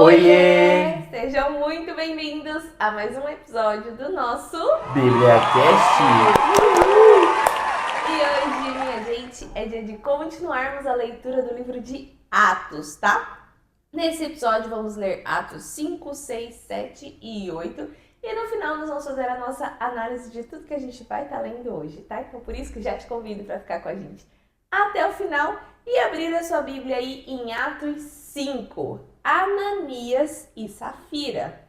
Oiê! Sejam muito bem-vindos a mais um episódio do nosso BíbliaCast! E hoje, minha gente, é dia de continuarmos a leitura do livro de Atos, tá? Nesse episódio vamos ler Atos 5, 6, 7 e 8 e no final nós vamos fazer a nossa análise de tudo que a gente vai estar lendo hoje, tá? Então por isso que já te convido para ficar com a gente até o final e abrir a sua Bíblia aí em Atos 5, Ananias e Safira.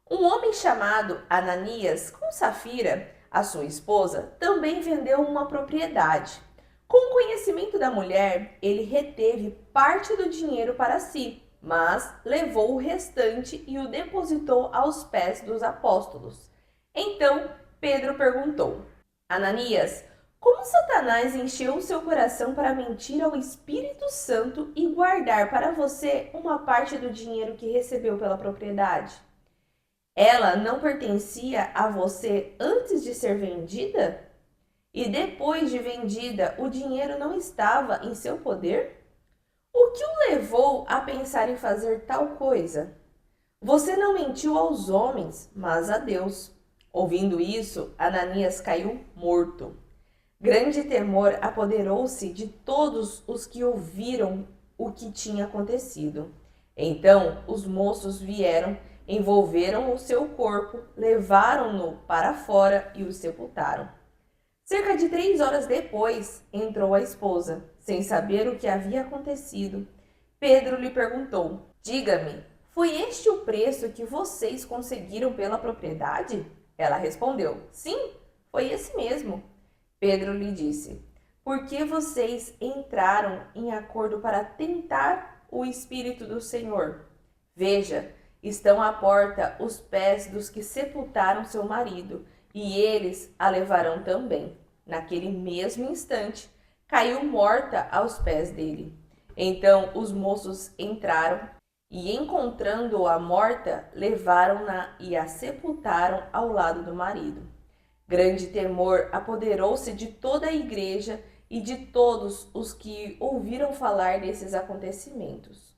Um homem chamado Ananias, com Safira, a sua esposa, também vendeu uma propriedade. Com o conhecimento da mulher, ele reteve parte do dinheiro para si, mas levou o restante e o depositou aos pés dos apóstolos. Então Pedro perguntou: Ananias, como Satanás encheu o seu coração para mentir ao Espírito Santo e guardar para você uma parte do dinheiro que recebeu pela propriedade? Ela não pertencia a você antes de ser vendida? E depois de vendida, o dinheiro não estava em seu poder? O que o levou a pensar em fazer tal coisa? Você não mentiu aos homens, mas a Deus. Ouvindo isso, Ananias caiu morto. Grande temor apoderou-se de todos os que ouviram o que tinha acontecido. Então os moços vieram, envolveram o seu corpo, levaram-no para fora e o sepultaram. Cerca de 3 horas depois, entrou a esposa, sem saber o que havia acontecido. Pedro lhe perguntou: Diga-me, foi este o preço que vocês conseguiram pela propriedade? Ela respondeu: Sim, foi esse mesmo. Pedro lhe disse: Por que vocês entraram em acordo para tentar o Espírito do Senhor? Veja, estão à porta os pés dos que sepultaram seu marido, e eles a levarão também. Naquele mesmo instante, caiu morta aos pés dele. Então os moços entraram e, encontrando-a morta, levaram-na e a sepultaram ao lado do marido. Grande temor apoderou-se de toda a igreja e de todos os que ouviram falar desses acontecimentos.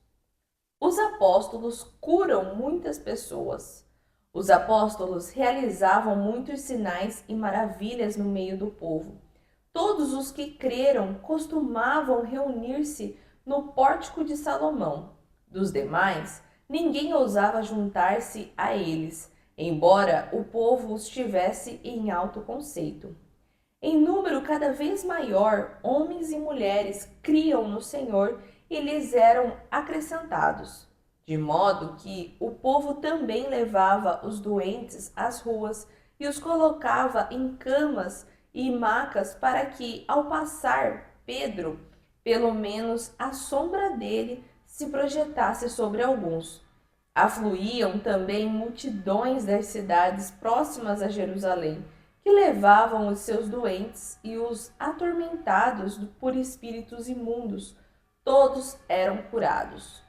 Os apóstolos curam muitas pessoas. Os apóstolos realizavam muitos sinais e maravilhas no meio do povo. Todos os que creram costumavam reunir-se no pórtico de Salomão. Dos demais, ninguém ousava juntar-se a eles, embora o povo os tivesse em alto conceito. Em número cada vez maior, homens e mulheres criam no Senhor e lhes eram acrescentados, de modo que o povo também levava os doentes às ruas e os colocava em camas e macas para que, ao passar Pedro, pelo menos a sombra dele se projetasse sobre alguns. Afluíam também multidões das cidades próximas a Jerusalém, que levavam os seus doentes e os atormentados por espíritos imundos. Todos eram curados.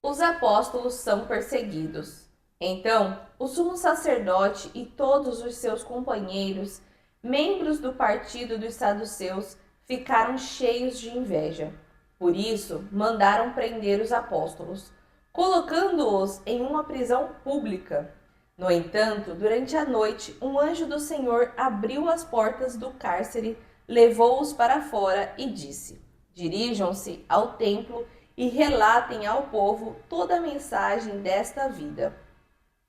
Os apóstolos são perseguidos. Então, o sumo sacerdote e todos os seus companheiros, membros do partido dos saduceus, ficaram cheios de inveja. Por isso, mandaram prender os apóstolos, colocando-os em uma prisão pública. No entanto, durante a noite, um anjo do Senhor abriu as portas do cárcere, levou-os para fora e disse: Dirijam-se ao templo e relatem ao povo toda a mensagem desta vida.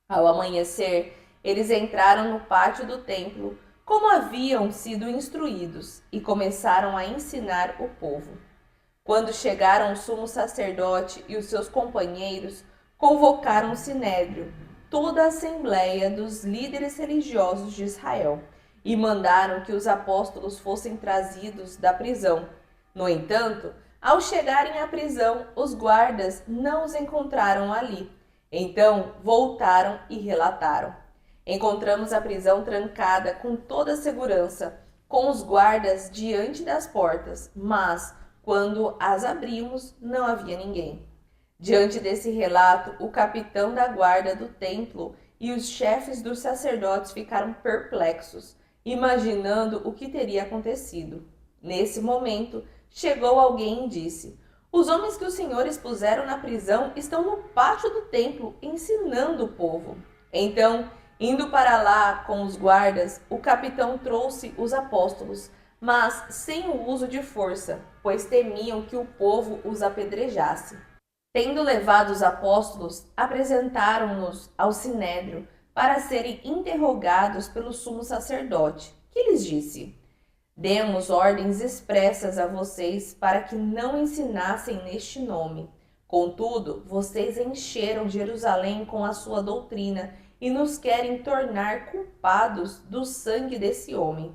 Ao amanhecer, eles entraram no pátio do templo, como haviam sido instruídos, e começaram a ensinar o povo. Quando chegaram o sumo sacerdote e os seus companheiros, convocaram o sinédrio, toda a assembleia dos líderes religiosos de Israel, e mandaram que os apóstolos fossem trazidos da prisão. No entanto, ao chegarem à prisão, os guardas não os encontraram ali. Então voltaram e relataram: Encontramos a prisão trancada com toda a segurança, com os guardas diante das portas, mas quando as abrimos, não havia ninguém. Diante desse relato, o capitão da guarda do templo e os chefes dos sacerdotes ficaram perplexos, imaginando o que teria acontecido. Nesse momento, chegou alguém e disse: Os homens que o Senhor expuseram na prisão estão no pátio do templo, ensinando o povo. Então, indo para lá com os guardas, o capitão trouxe os apóstolos, mas sem o uso de força, pois temiam que o povo os apedrejasse. Tendo levado os apóstolos, apresentaram-nos ao sinédrio para serem interrogados pelo sumo sacerdote, que lhes disse: Demos ordens expressas a vocês para que não ensinassem neste nome. Contudo, vocês encheram Jerusalém com a sua doutrina e nos querem tornar culpados do sangue desse homem.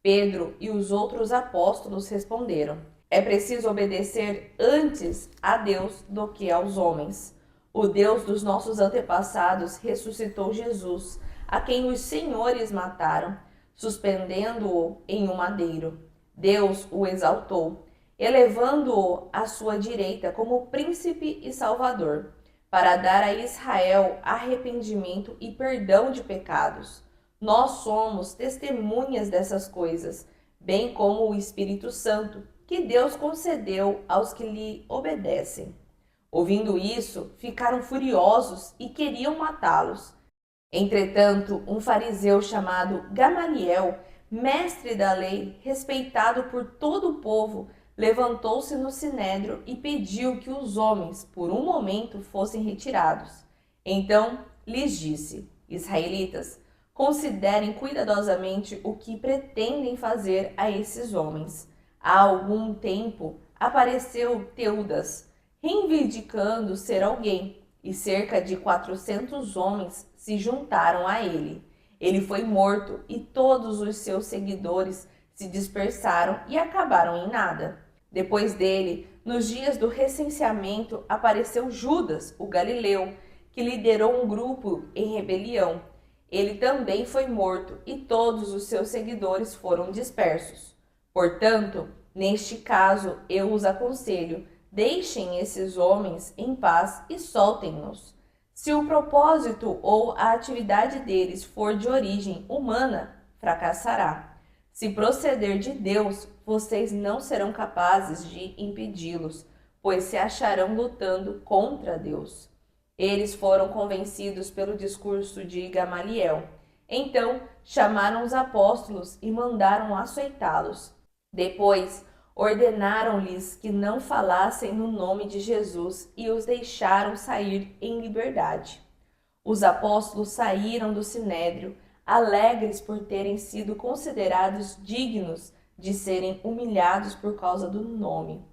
Pedro e os outros apóstolos responderam: É preciso obedecer antes a Deus do que aos homens. O Deus dos nossos antepassados ressuscitou Jesus, a quem os senhores mataram, suspendendo-o em um madeiro. Deus o exaltou, elevando-o à sua direita como príncipe e salvador, para dar a Israel arrependimento e perdão de pecados. Nós somos testemunhas dessas coisas, bem como o Espírito Santo, que Deus concedeu aos que lhe obedecem. Ouvindo isso, ficaram furiosos e queriam matá-los. Entretanto, um fariseu chamado Gamaliel, mestre da lei, respeitado por todo o povo, levantou-se no sinédrio e pediu que os homens, por um momento, fossem retirados. Então lhes disse: Israelitas, considerem cuidadosamente o que pretendem fazer a esses homens. Há algum tempo apareceu Teudas, reivindicando ser alguém, e cerca de 400 homens se juntaram a ele. Ele foi morto e todos os seus seguidores se dispersaram e acabaram em nada. Depois dele, nos dias do recenseamento, apareceu Judas, o galileu, que liderou um grupo em rebelião. Ele também foi morto e todos os seus seguidores foram dispersos. Portanto, neste caso, eu os aconselho: deixem esses homens em paz e soltem-nos. Se o propósito ou a atividade deles for de origem humana, fracassará. Se proceder de Deus, vocês não serão capazes de impedi-los, pois se acharão lutando contra Deus. Eles foram convencidos pelo discurso de Gamaliel. Então chamaram os apóstolos e mandaram açoitá-los. Depois ordenaram-lhes que não falassem no nome de Jesus e os deixaram sair em liberdade. Os apóstolos saíram do sinédrio, alegres por terem sido considerados dignos de serem humilhados por causa do nome.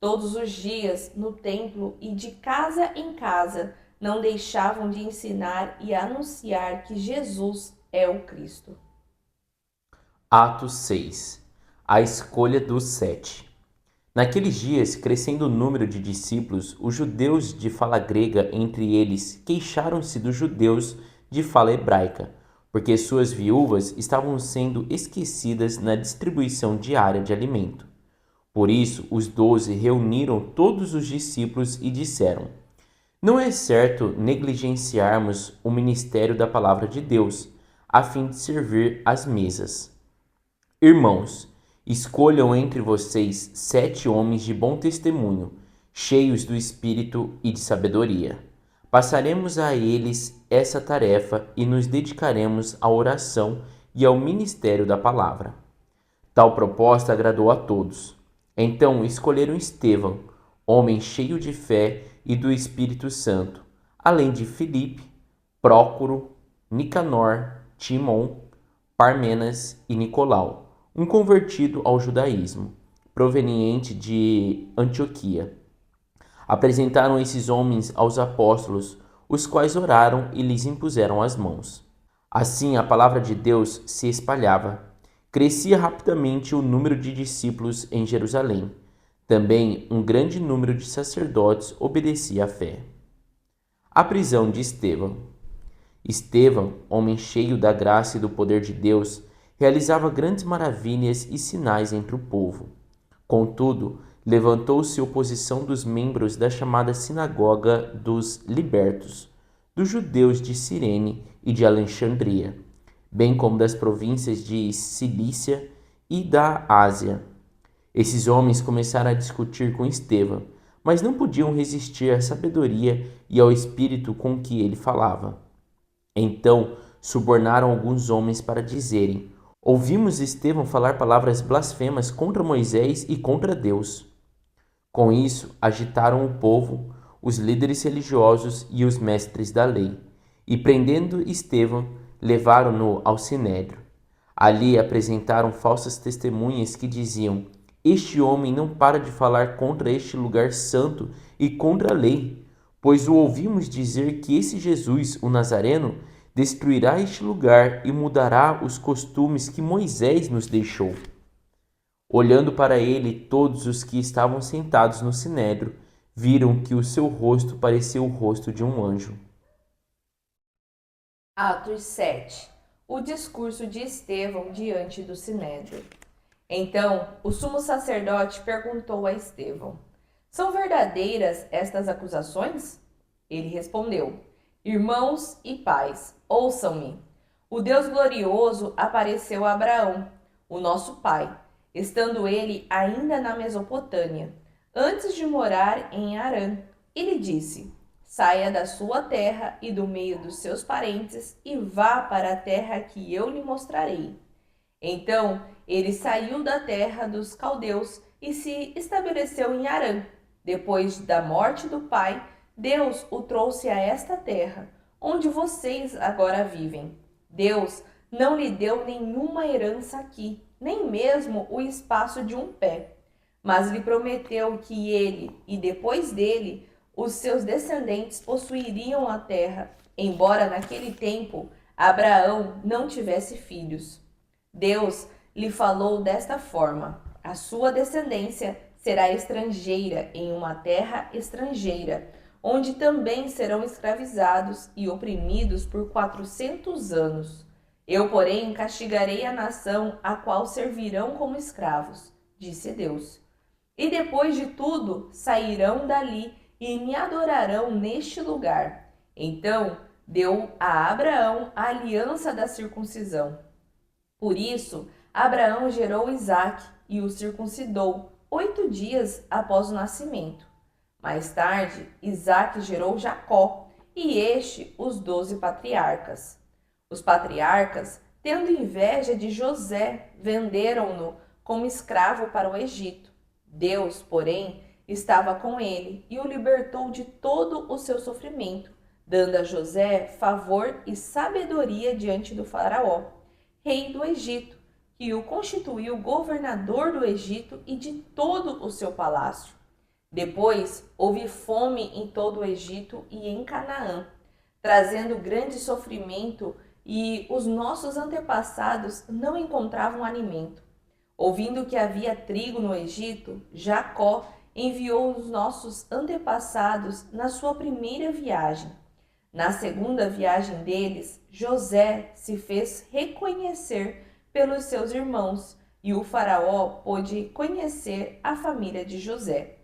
Todos os dias, no templo e de casa em casa, não deixavam de ensinar e anunciar que Jesus é o Cristo. Atos 6. A escolha dos 7. Naqueles dias, crescendo o número de discípulos, os judeus de fala grega entre eles queixaram-se dos judeus de fala hebraica, porque suas viúvas estavam sendo esquecidas na distribuição diária de alimento. Por isso, os 12 reuniram todos os discípulos e disseram: Não é certo negligenciarmos o ministério da palavra de Deus, a fim de servir às mesas. Irmãos, escolham entre vocês 7 homens de bom testemunho, cheios do Espírito e de sabedoria. Passaremos a eles essa tarefa e nos dedicaremos à oração e ao ministério da palavra. Tal proposta agradou a todos. Então escolheram Estevão, homem cheio de fé e do Espírito Santo, além de Filipe, Prócoro, Nicanor, Timon, Parmenas e Nicolau, um convertido ao judaísmo, proveniente de Antioquia. Apresentaram esses homens aos apóstolos, os quais oraram e lhes impuseram as mãos. Assim a palavra de Deus se espalhava. Crescia rapidamente o número de discípulos em Jerusalém. Também um grande número de sacerdotes obedecia à fé. A prisão de Estevão. Estevão, homem cheio da graça e do poder de Deus, realizava grandes maravilhas e sinais entre o povo. Contudo, levantou-se oposição dos membros da chamada Sinagoga dos Libertos, dos judeus de Cirene e de Alexandria, bem como das províncias de Cilícia e da Ásia. Esses homens começaram a discutir com Estevão, mas não podiam resistir à sabedoria e ao espírito com que ele falava. Então subornaram alguns homens para dizerem: Ouvimos Estevão falar palavras blasfemas contra Moisés e contra Deus. Com isso, agitaram o povo, os líderes religiosos e os mestres da lei, e prendendo Estevão, levaram-no ao sinédrio. Ali apresentaram falsas testemunhas que diziam: Este homem não para de falar contra este lugar santo e contra a lei, pois o ouvimos dizer que esse Jesus, o Nazareno, destruirá este lugar e mudará os costumes que Moisés nos deixou. Olhando para ele, todos os que estavam sentados no sinédrio viram que o seu rosto parecia o rosto de um anjo. Atos 7. O discurso de Estevão diante do sinédrio. Então, o sumo sacerdote perguntou a Estevão: São verdadeiras estas acusações? Ele respondeu: Irmãos e pais, ouçam-me. O Deus glorioso apareceu a Abraão, o nosso pai, estando ele ainda na Mesopotâmia, antes de morar em Harã. Ele disse: Saia da sua terra e do meio dos seus parentes e vá para a terra que eu lhe mostrarei. Então ele saiu da terra dos caldeus e se estabeleceu em Harã. Depois da morte do pai, Deus o trouxe a esta terra, onde vocês agora vivem. Deus não lhe deu nenhuma herança aqui, nem mesmo o espaço de um pé, mas lhe prometeu que ele e depois dele os seus descendentes possuiriam a terra, embora naquele tempo Abraão não tivesse filhos. Deus lhe falou desta forma: a sua descendência será estrangeira em uma terra estrangeira, onde também serão escravizados e oprimidos por 400 anos. Eu, porém, castigarei a nação a qual servirão como escravos, disse Deus. E depois de tudo sairão dali e me adorarão neste lugar. Então deu a Abraão a aliança da circuncisão. Por isso, Abraão gerou Isaque e o circuncidou 8 dias após o nascimento. Mais tarde, Isaque gerou Jacó e este os 12 patriarcas. Os patriarcas, tendo inveja de José, venderam-no como escravo para o Egito. Deus, porém, estava com ele e o libertou de todo o seu sofrimento, dando a José favor e sabedoria diante do faraó, rei do Egito, que o constituiu governador do Egito e de todo o seu palácio. Depois houve fome em todo o Egito e em Canaã, trazendo grande sofrimento, e os nossos antepassados não encontravam alimento. Ouvindo que havia trigo no Egito, Jacó enviou os nossos antepassados na sua primeira viagem. Na segunda viagem deles, José se fez reconhecer pelos seus irmãos e o faraó pôde conhecer a família de José.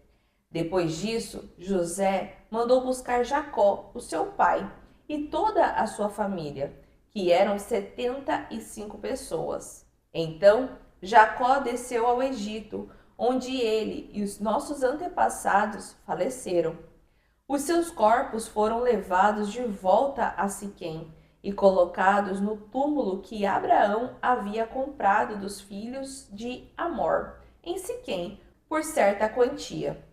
Depois disso, José mandou buscar Jacó, o seu pai, e toda a sua família, que eram 75 pessoas. Então, Jacó desceu ao Egito, onde ele e os nossos antepassados faleceram. Os seus corpos foram levados de volta a Siquém e colocados no túmulo que Abraão havia comprado dos filhos de Amor, em Siquém, por certa quantia.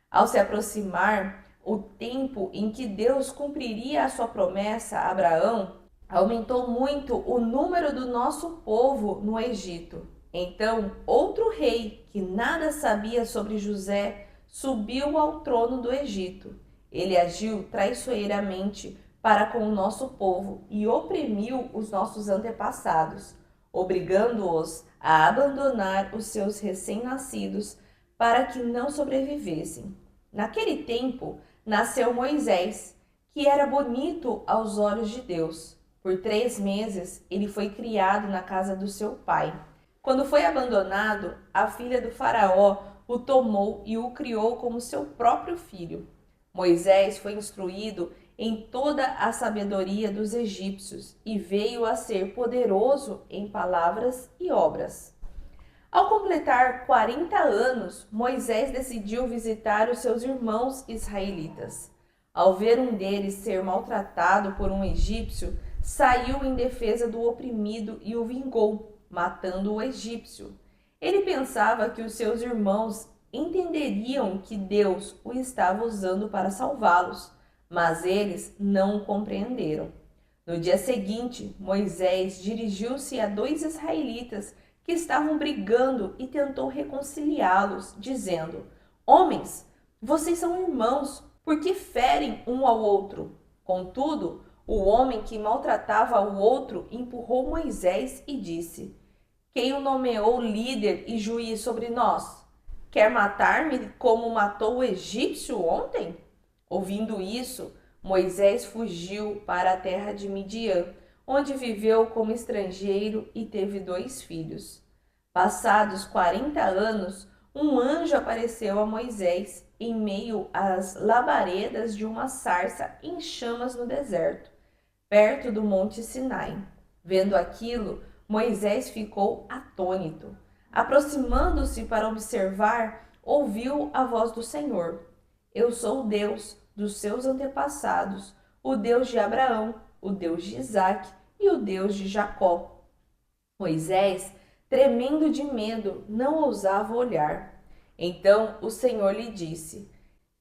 Ao se aproximar o tempo em que Deus cumpriria a sua promessa a Abraão, aumentou muito o número do nosso povo no Egito. Então, outro rei, que nada sabia sobre José, subiu ao trono do Egito. Ele agiu traiçoeiramente para com o nosso povo e oprimiu os nossos antepassados, obrigando-os a abandonar os seus recém-nascidos para que não sobrevivessem. Naquele tempo, nasceu Moisés, que era bonito aos olhos de Deus. Por 3 meses, ele foi criado na casa do seu pai. Quando foi abandonado, a filha do faraó o tomou e o criou como seu próprio filho. Moisés foi instruído em toda a sabedoria dos egípcios e veio a ser poderoso em palavras e obras. Ao completar 40 anos, Moisés decidiu visitar os seus irmãos israelitas. Ao ver um deles ser maltratado por um egípcio, saiu em defesa do oprimido e o vingou, matando o egípcio. Ele pensava que os seus irmãos entenderiam que Deus o estava usando para salvá-los, mas eles não o compreenderam. No dia seguinte, Moisés dirigiu-se a 2 israelitas que estavam brigando e tentou reconciliá-los, dizendo: Homens, vocês são irmãos, por que ferem um ao outro? Contudo, o homem que maltratava o outro empurrou Moisés e disse: Quem o nomeou líder e juiz sobre nós? Quer matar-me como matou o egípcio ontem? Ouvindo isso, Moisés fugiu para a terra de Midian, onde viveu como estrangeiro e teve 2 filhos. Passados 40 anos, um anjo apareceu a Moisés em meio às labaredas de uma sarça em chamas no deserto, perto do monte Sinai. Vendo aquilo, Moisés ficou atônito. Aproximando-se para observar, ouviu a voz do Senhor: Eu sou o Deus dos seus antepassados, o Deus de Abraão, o Deus de Isaque e o Deus de Jacó. Moisés, tremendo de medo, não ousava olhar. Então o Senhor lhe disse: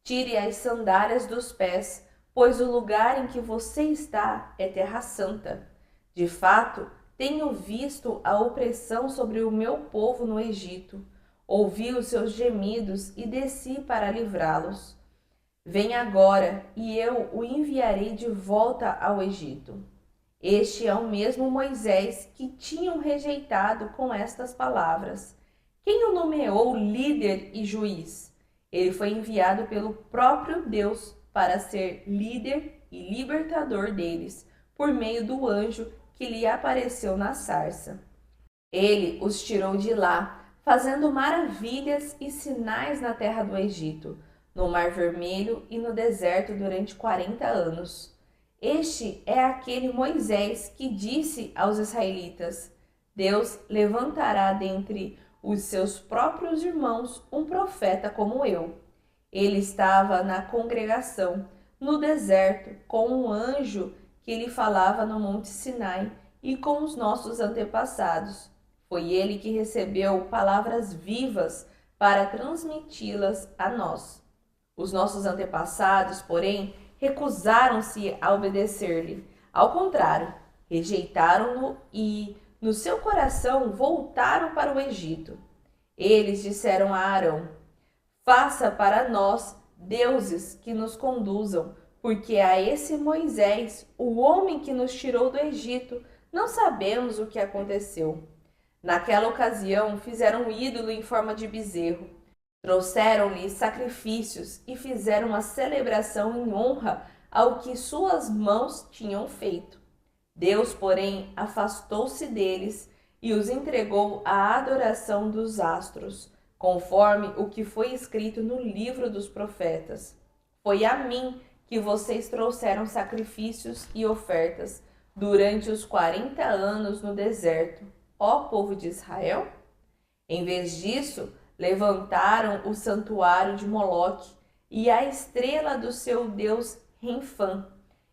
Tire as sandálias dos pés, pois o lugar em que você está é terra santa. De fato, tenho visto a opressão sobre o meu povo no Egito. Ouvi os seus gemidos e desci para livrá-los. Vem agora, e eu o enviarei de volta ao Egito. Este é o mesmo Moisés que tinham rejeitado com estas palavras. Quem o nomeou líder e juiz? Ele foi enviado pelo próprio Deus para ser líder e libertador deles, por meio do anjo que lhe apareceu na sarça. Ele os tirou de lá, fazendo maravilhas e sinais na terra do Egito, no Mar Vermelho e no deserto durante 40 anos. Este é aquele Moisés que disse aos israelitas: Deus levantará dentre os seus próprios irmãos um profeta como eu. Ele estava na congregação, no deserto, com um anjo que lhe falava no monte Sinai e com os nossos antepassados. Foi ele que recebeu palavras vivas para transmiti-las a nós. Os nossos antepassados, porém, recusaram-se a obedecer-lhe. Ao contrário, rejeitaram-no e, no seu coração, voltaram para o Egito. Eles disseram a Arão: Faça para nós deuses que nos conduzam, porque a esse Moisés, o homem que nos tirou do Egito, não sabemos o que aconteceu. Naquela ocasião, fizeram um ídolo em forma de bezerro. Trouxeram-lhe sacrifícios e fizeram uma celebração em honra ao que suas mãos tinham feito. Deus, porém, afastou-se deles e os entregou à adoração dos astros, conforme o que foi escrito no livro dos profetas. Foi a mim que vocês trouxeram sacrifícios e ofertas durante os 40 anos no deserto, ó povo de Israel? Em vez disso, levantaram o santuário de Moloque e a estrela do seu deus Renfã,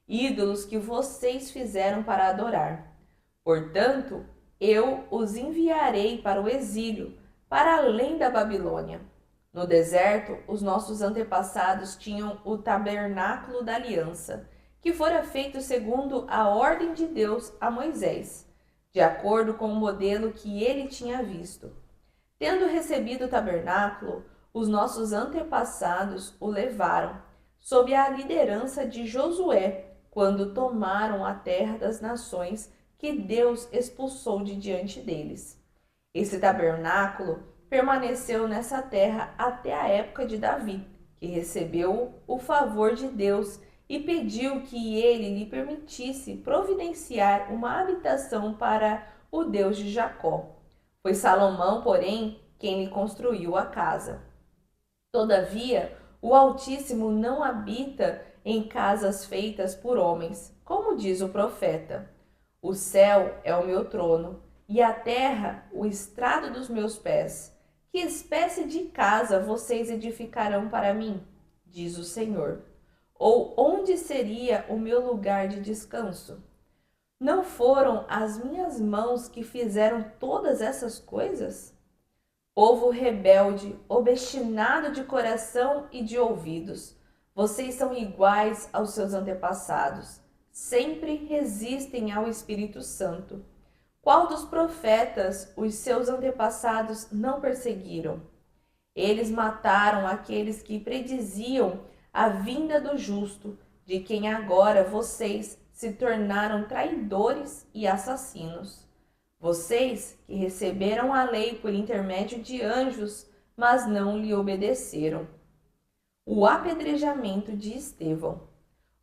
ídolos que vocês fizeram para adorar. Portanto, eu os enviarei para o exílio, para além da Babilônia. No deserto, os nossos antepassados tinham o tabernáculo da aliança, que fora feito segundo a ordem de Deus a Moisés, de acordo com o modelo que ele tinha visto. Tendo recebido o tabernáculo, os nossos antepassados o levaram, sob a liderança de Josué, quando tomaram a terra das nações que Deus expulsou de diante deles. Esse tabernáculo permaneceu nessa terra até a época de Davi, que recebeu o favor de Deus e pediu que ele lhe permitisse providenciar uma habitação para o Deus de Jacó. Foi Salomão, porém, quem lhe construiu a casa. Todavia, o Altíssimo não habita em casas feitas por homens, como diz o profeta. O céu é o meu trono, e a terra o estrado dos meus pés. Que espécie de casa vocês edificarão para mim? Diz o Senhor. Ou onde seria o meu lugar de descanso? Não foram as minhas mãos que fizeram todas essas coisas? Povo rebelde, obstinado de coração e de ouvidos, vocês são iguais aos seus antepassados. Sempre resistem ao Espírito Santo. Qual dos profetas os seus antepassados não perseguiram? Eles mataram aqueles que prediziam a vinda do justo, de quem agora vocês se tornaram traidores e assassinos. Vocês que receberam a lei por intermédio de anjos, mas não lhe obedeceram. O apedrejamento de Estevão.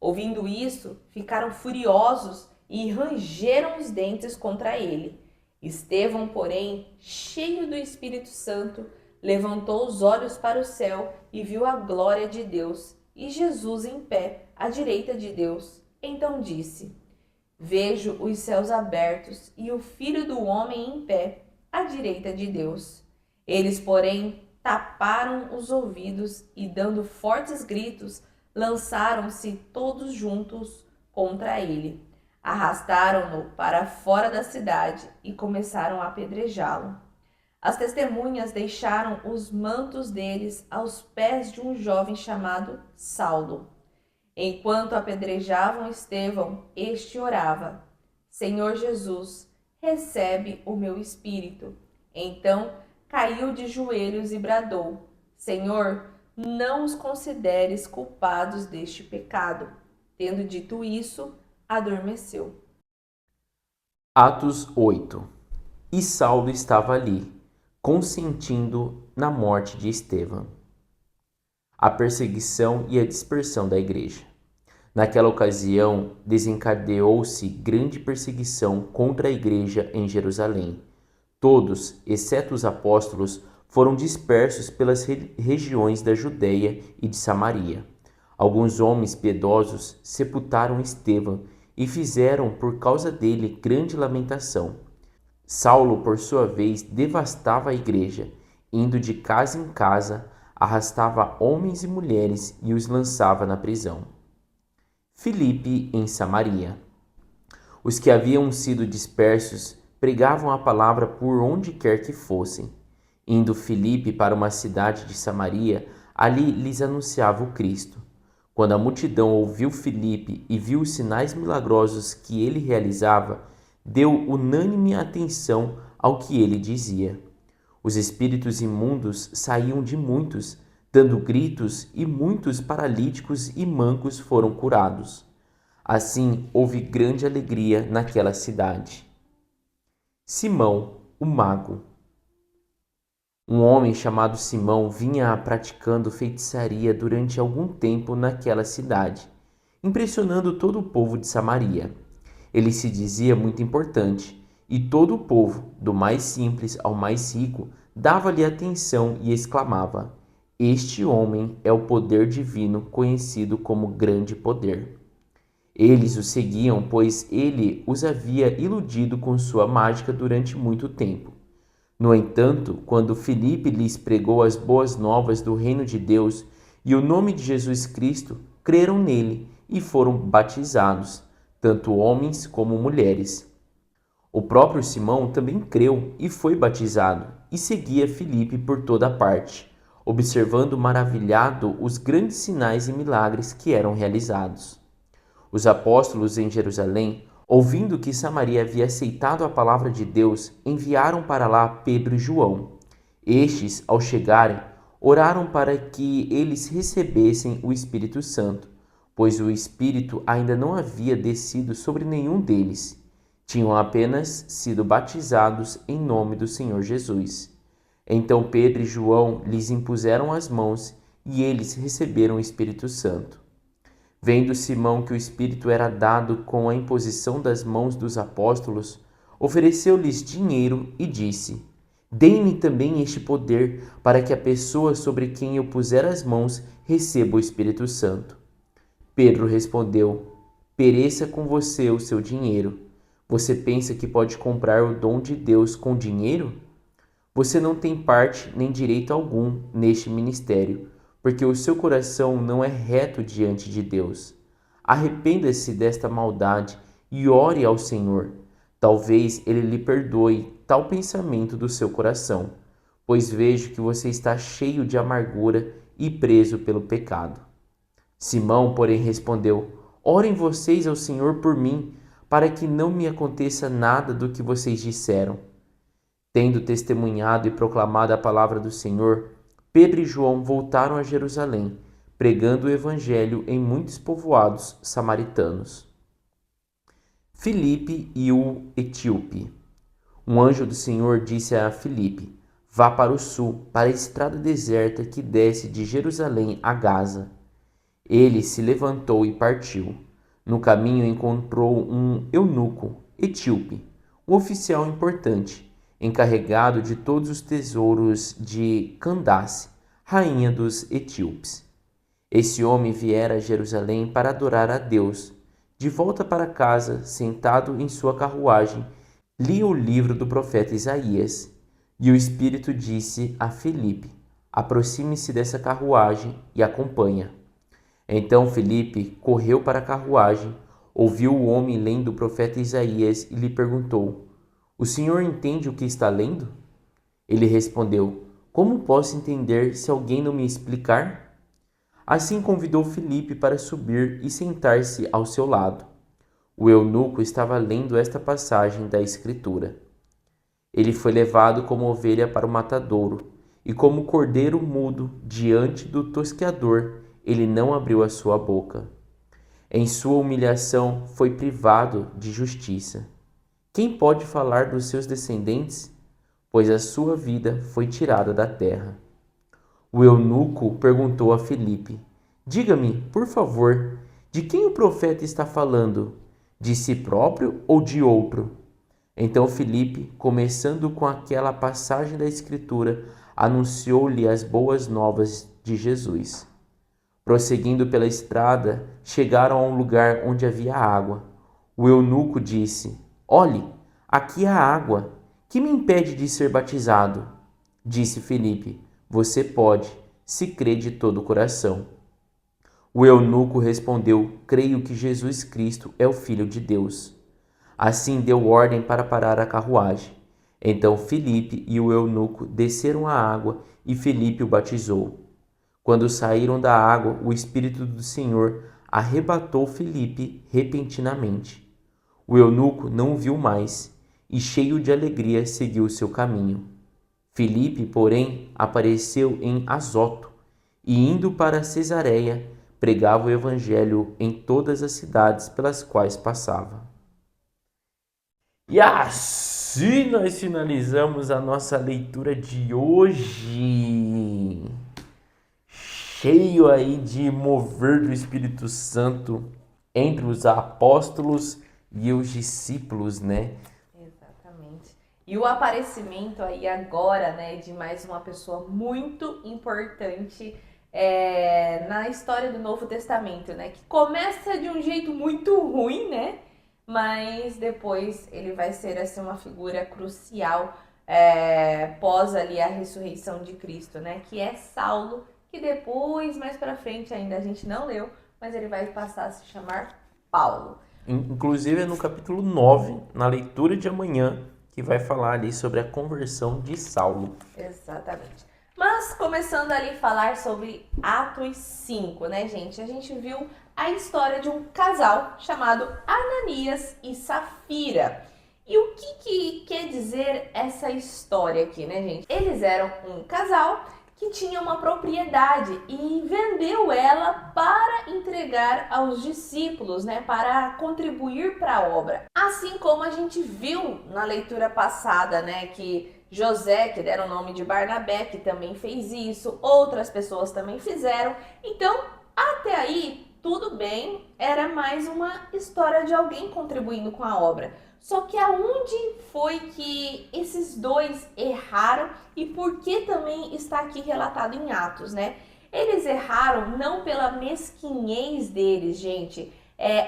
Ouvindo isso, ficaram furiosos e rangeram os dentes contra ele. Estevão, porém, cheio do Espírito Santo, levantou os olhos para o céu e viu a glória de Deus e Jesus em pé, à direita de Deus. Então disse: Vejo os céus abertos e o Filho do Homem em pé, à direita de Deus. Eles, porém, taparam os ouvidos e, dando fortes gritos, lançaram-se todos juntos contra ele. Arrastaram-no para fora da cidade e começaram a apedrejá-lo. As testemunhas deixaram os mantos deles aos pés de um jovem chamado Saulo. Enquanto apedrejavam Estevão, este orava: Senhor Jesus, recebe o meu espírito. Então caiu de joelhos e bradou: Senhor, não os consideres culpados deste pecado. Tendo dito isso, adormeceu. Atos 8. E Saulo estava ali, consentindo na morte de Estevão. A perseguição e a dispersão da igreja. Naquela ocasião, desencadeou-se grande perseguição contra a igreja em Jerusalém. Todos, exceto os apóstolos, foram dispersos pelas regiões da Judéia e de Samaria. Alguns homens piedosos sepultaram Estevão e fizeram por causa dele grande lamentação. Saulo, por sua vez, devastava a igreja, indo de casa em casa, arrastava homens e mulheres e os lançava na prisão. Filipe em Samaria. Os que haviam sido dispersos pregavam a palavra por onde quer que fossem. Indo Filipe para uma cidade de Samaria, ali lhes anunciava o Cristo. Quando a multidão ouviu Filipe e viu os sinais milagrosos que ele realizava, deu unânime atenção ao que ele dizia. Os espíritos imundos saíam de muitos, dando gritos, e muitos paralíticos e mancos foram curados. Assim, houve grande alegria naquela cidade. Simão, o mago. Um homem chamado Simão vinha praticando feitiçaria durante algum tempo naquela cidade, impressionando todo o povo de Samaria. Ele se dizia muito importante, e todo o povo, do mais simples ao mais rico, dava-lhe atenção e exclamava: Este homem é o poder divino conhecido como grande poder. Eles o seguiam, pois ele os havia iludido com sua mágica durante muito tempo. No entanto, quando Filipe lhes pregou as boas novas do reino de Deus e o nome de Jesus Cristo, creram nele e foram batizados, tanto homens como mulheres. O próprio Simão também creu e foi batizado, e seguia Filipe por toda parte, observando maravilhado os grandes sinais e milagres que eram realizados. Os apóstolos em Jerusalém, ouvindo que Samaria havia aceitado a palavra de Deus, enviaram para lá Pedro e João. Estes, ao chegarem, oraram para que eles recebessem o Espírito Santo, pois o Espírito ainda não havia descido sobre nenhum deles. Tinham apenas sido batizados em nome do Senhor Jesus. Então Pedro e João lhes impuseram as mãos e eles receberam o Espírito Santo. Vendo Simão que o Espírito era dado com a imposição das mãos dos apóstolos, ofereceu-lhes dinheiro e disse: Deem-me também este poder, para que a pessoa sobre quem eu puser as mãos receba o Espírito Santo. Pedro respondeu: Pereça com você o seu dinheiro, Você pensa que pode comprar o dom de Deus com dinheiro? Você não tem parte nem direito algum neste ministério, porque o seu coração não é reto diante de Deus. Arrependa-se desta maldade e ore ao Senhor. Talvez Ele lhe perdoe tal pensamento do seu coração, pois vejo que você está cheio de amargura e preso pelo pecado. Simão, porém, respondeu: Orem vocês ao Senhor por mim, para que não me aconteça nada do que vocês disseram. Tendo testemunhado e proclamado a palavra do Senhor, Pedro e João voltaram a Jerusalém, pregando o evangelho em muitos povoados samaritanos. Filipe e o etíope. Um anjo do Senhor disse a Filipe: Vá para o sul, para a estrada deserta que desce de Jerusalém a Gaza. Ele se levantou e partiu. No caminho encontrou um eunuco etíope, um oficial importante, encarregado de todos os tesouros de Candace, rainha dos etíopes. Esse homem viera a Jerusalém para adorar a Deus. De volta para casa, sentado em sua carruagem, lia o livro do profeta Isaías. E o Espírito disse a Filipe: Aproxime-se dessa carruagem e acompanha. Então Filipe correu para a carruagem, ouviu o homem lendo o profeta Isaías e lhe perguntou: O senhor entende o que está lendo? Ele respondeu: Como posso entender se alguém não me explicar? Assim convidou Filipe para subir e sentar-se ao seu lado. O eunuco estava lendo esta passagem da Escritura. Ele foi levado como ovelha para o matadouro, e como cordeiro mudo diante do tosqueador, ele não abriu a sua boca. Em sua humilhação foi privado de justiça. Quem pode falar dos seus descendentes? Pois a sua vida foi tirada da terra. O eunuco perguntou a Filipe: Diga-me, por favor, de quem o profeta está falando? De si próprio ou de outro? Então Filipe, começando com aquela passagem da Escritura, anunciou-lhe as boas novas de Jesus. Prosseguindo pela estrada, chegaram a um lugar onde havia água. O eunuco disse: Olhe, aqui há água. Que me impede de ser batizado? Disse Filipe: Você pode, se crê de todo o coração. O eunuco respondeu: Creio que Jesus Cristo é o Filho de Deus. Assim deu ordem para parar a carruagem. Então Filipe e o eunuco desceram a água e Filipe o batizou. Quando saíram da água, o Espírito do Senhor arrebatou Filipe repentinamente. O eunuco não o viu mais e, cheio de alegria, seguiu seu caminho. Filipe, porém, apareceu em Azoto e, indo para Cesareia, pregava o evangelho em todas as cidades pelas quais passava. E assim nós finalizamos a nossa leitura de hoje. Cheio aí de mover do Espírito Santo entre os apóstolos e os discípulos, né? Exatamente. E o aparecimento aí agora, né, de mais uma pessoa muito importante na história do Novo Testamento, né? Que começa de um jeito muito ruim, né? Mas depois ele vai ser assim uma figura crucial pós ali a ressurreição de Cristo, né? Que é Saulo, que depois, mais pra frente ainda a gente não leu, mas ele vai passar a se chamar Paulo. Inclusive é no capítulo 9, na leitura de amanhã, que vai falar ali sobre a conversão de Saulo. Exatamente. Mas começando ali a falar sobre Atos 5, né, gente? A gente viu a história de um casal chamado Ananias e Safira. E o que quer dizer essa história aqui, né, gente? Eles eram um casal que tinha uma propriedade e vendeu ela para entregar aos discípulos, né, para contribuir para a obra. Assim como a gente viu na leitura passada, né, que José, que deram o nome de Barnabé, que também fez isso, outras pessoas também fizeram. Então, até aí, tudo bem, era mais uma história de alguém contribuindo com a obra. Só que aonde foi que esses dois erraram e por que também está aqui relatado em Atos, né? Eles erraram não pela mesquinhez deles, gente.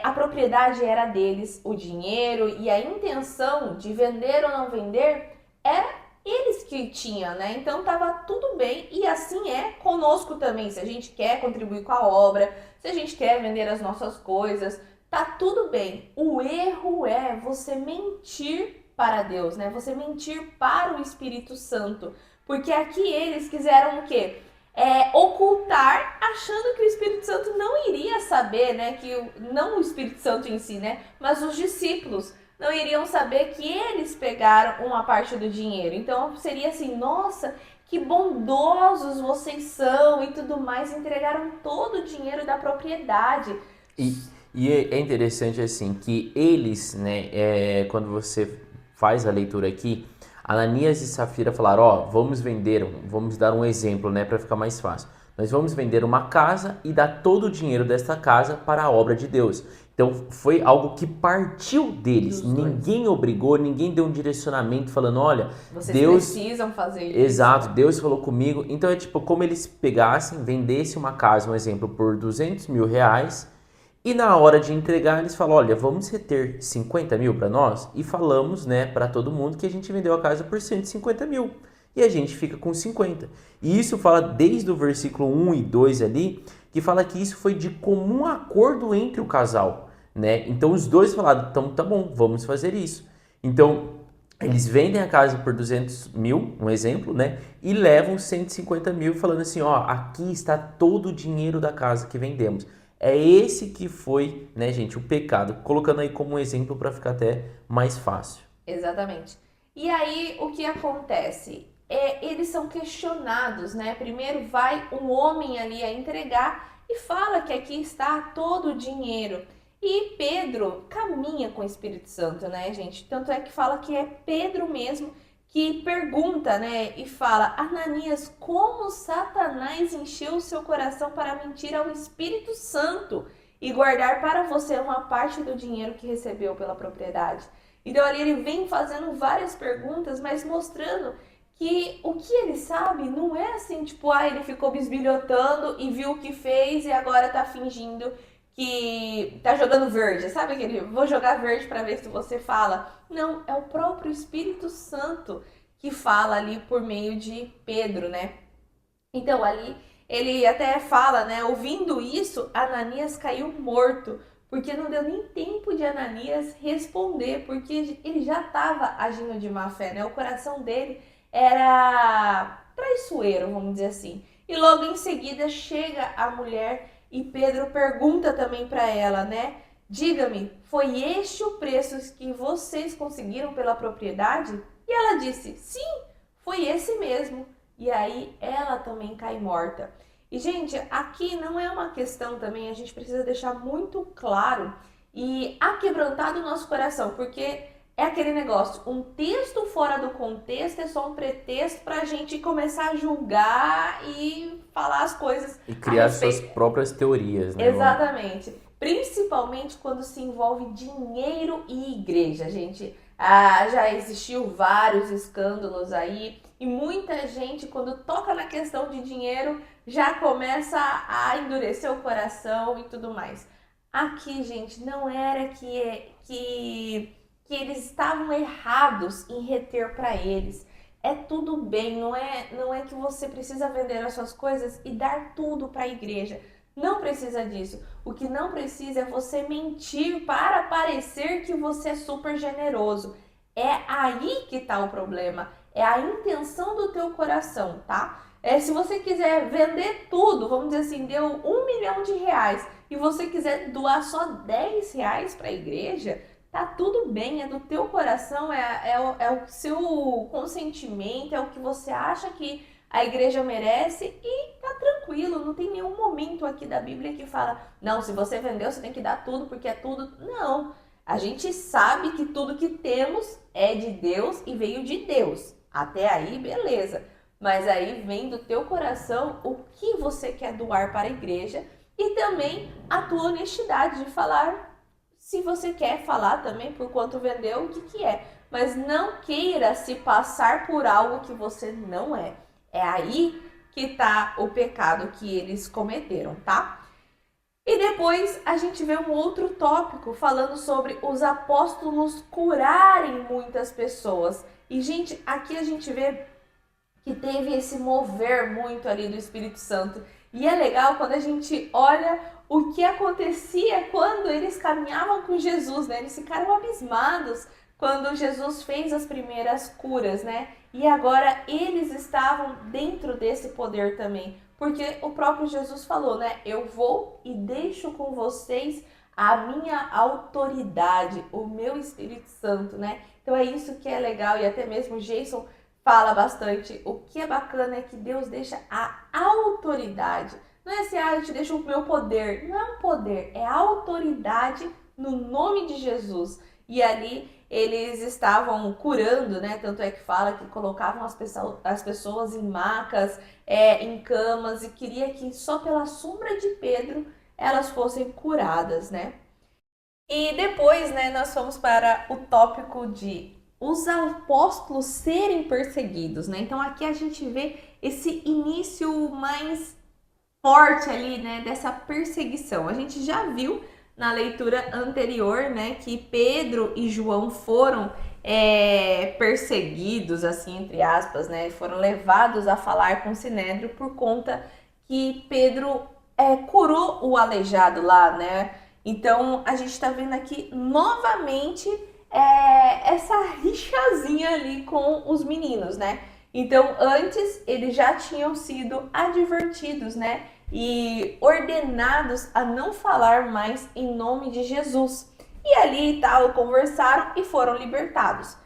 A propriedade era deles, o dinheiro e a intenção de vender ou não vender era eles que tinham, né? Então tava tudo bem e assim é conosco também. Se a gente quer contribuir com a obra, se a gente quer vender as nossas coisas, tá tudo bem. O erro é você mentir para Deus, né? Você mentir para o Espírito Santo. Porque aqui eles quiseram o quê? Ocultar, achando que o Espírito Santo não iria saber, né? Não o Espírito Santo em si, né? Mas os discípulos não iriam saber que eles pegaram uma parte do dinheiro. Então seria assim, nossa, que bondosos vocês são e tudo mais, entregaram todo o dinheiro da propriedade. E, e é interessante assim que eles, né, quando você faz a leitura aqui, Ananias e Safira falaram, ó, vamos dar um exemplo, né, para ficar mais fácil. Nós vamos vender uma casa e dar todo o dinheiro desta casa para a obra de Deus. Então foi algo que partiu deles. Ninguém obrigou, ninguém deu um direcionamento falando, olha, Vocês Deus precisam fazer isso. Exato, Deus falou comigo. Então é tipo como eles pegassem, vendessem uma casa, um exemplo, por R$ 200.000 e na hora de entregar eles falam, olha, vamos reter 50 mil para nós e falamos, né, para todo mundo que a gente vendeu a casa por 150 mil e a gente fica com 50. E isso fala desde o versículo 1 e 2 ali, que fala que isso foi de comum acordo entre o casal, né? Então os dois falaram, então tá bom, vamos fazer isso. Então eles vendem a casa por 200 mil, um exemplo, né? E levam 150 mil falando assim, ó, aqui está todo o dinheiro da casa que vendemos. É esse que foi, né, gente, o pecado. Colocando aí como um exemplo para ficar até mais fácil. Exatamente. E aí, o que acontece? Eles são questionados, né? Primeiro vai um homem ali a entregar e fala que aqui está todo o dinheiro. E Pedro caminha com o Espírito Santo, né, gente? Tanto é que fala que é Pedro mesmo que pergunta, né, e fala: Ananias, como Satanás encheu o seu coração para mentir ao Espírito Santo e guardar para você uma parte do dinheiro que recebeu pela propriedade? Então ali ele vem fazendo várias perguntas, mas mostrando que o que ele sabe não é assim, tipo, ele ficou bisbilhotando e viu o que fez e agora tá fingindo que tá jogando verde, sabe aquele, vou jogar verde para ver se você fala. Não, é o próprio Espírito Santo que fala ali por meio de Pedro, né? Então ali ele até fala, né? Ouvindo isso, Ananias caiu morto, porque não deu nem tempo de Ananias responder, porque ele já estava agindo de má fé, né? O coração dele era traiçoeiro, vamos dizer assim. E logo em seguida chega a mulher e Pedro pergunta também para ela, né? Diga-me, foi este o preço que vocês conseguiram pela propriedade? E ela disse, sim, foi esse mesmo. E aí ela também cai morta. E, gente, aqui não é uma questão também, a gente precisa deixar muito claro e aquebrantado o nosso coração, porque é aquele negócio, um texto fora do contexto é só um pretexto para a gente começar a julgar e falar as coisas E a criar suas respeito. próprias teorias, né? Exatamente. Principalmente quando se envolve dinheiro e igreja, gente. Já existiu vários escândalos aí e muita gente, quando toca na questão de dinheiro, já começa a endurecer o coração e tudo mais. Aqui, gente, não era que eles estavam errados em reter para eles. É tudo bem, não é que você precisa vender as suas coisas e dar tudo para a igreja. Não precisa disso. O que não precisa é você mentir para parecer que você é super generoso. É aí que tá o problema. É a intenção do teu coração, tá? Se você quiser vender tudo, vamos dizer assim, deu R$ 1 milhão e você quiser doar só R$ 10 para a igreja, tá tudo bem, é do teu coração, é o seu consentimento, é o que você acha que a igreja merece e tá tranquilo, não tem nenhum momento aqui da Bíblia que fala, não, se você vendeu, você tem que dar tudo porque é tudo. Não, a gente sabe que tudo que temos é de Deus e veio de Deus. Até aí, beleza. Mas aí vem do teu coração o que você quer doar para a igreja e também a tua honestidade de falar se você quer falar também por quanto vendeu, o que é. Mas não queira se passar por algo que você não é. É aí que tá o pecado que eles cometeram, tá? E depois a gente vê um outro tópico falando sobre os apóstolos curarem muitas pessoas. E, gente, aqui a gente vê que teve esse mover muito ali do Espírito Santo. E é legal quando a gente olha o que acontecia quando eles caminhavam com Jesus, né? Eles ficaram abismados quando Jesus fez as primeiras curas, né? E agora eles estavam dentro desse poder também, porque o próprio Jesus falou, né? Eu vou e deixo com vocês a minha autoridade, o meu Espírito Santo, né? Então é isso que é legal, e até mesmo o Jason fala bastante. O que é bacana é que Deus deixa a autoridade. Não é assim, eu te deixo o meu poder. Não é um poder, é autoridade no nome de Jesus. E ali eles estavam curando, né? Tanto é que fala que colocavam as pessoas em macas, em camas, e queria que só pela sombra de Pedro elas fossem curadas, né? E depois, né, nós fomos para o tópico de os apóstolos serem perseguidos, né? Então aqui a gente vê esse início mais forte ali, né, dessa perseguição. A gente já viu na leitura anterior, né, que Pedro e João foram perseguidos, assim, entre aspas, né, foram levados a falar com o Sinédrio por conta que Pedro curou o aleijado lá, né? Então a gente está vendo aqui novamente essa rixazinha ali com os meninos, né? Então antes eles já tinham sido advertidos, né? E ordenados a não falar mais em nome de Jesus. E ali e tal, conversaram e foram libertados.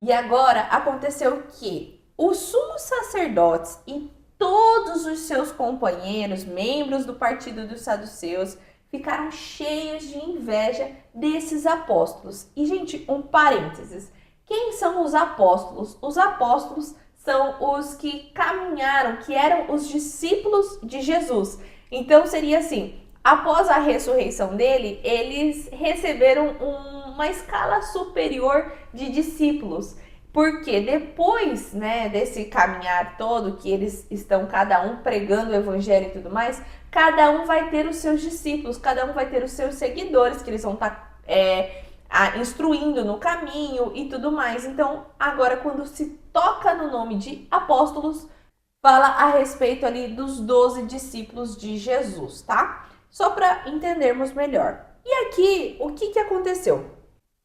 E agora aconteceu que os sumos sacerdotes e todos os seus companheiros, membros do partido dos saduceus, ficaram cheios de inveja desses apóstolos. E, gente, um parênteses. Quem são os apóstolos? Os apóstolos são os que caminharam, que eram os discípulos de Jesus. Então, seria assim, após a ressurreição dele, eles receberam uma escala superior de discípulos. Porque depois, né, desse caminhar todo, que eles estão cada um pregando o evangelho e tudo mais, cada um vai ter os seus discípulos, cada um vai ter os seus seguidores, que eles vão estar instruindo no caminho e tudo mais. Então, agora, quando se toca no nome de apóstolos, fala a respeito ali dos 12 discípulos de Jesus, tá? Só para entendermos melhor. E aqui, o que aconteceu?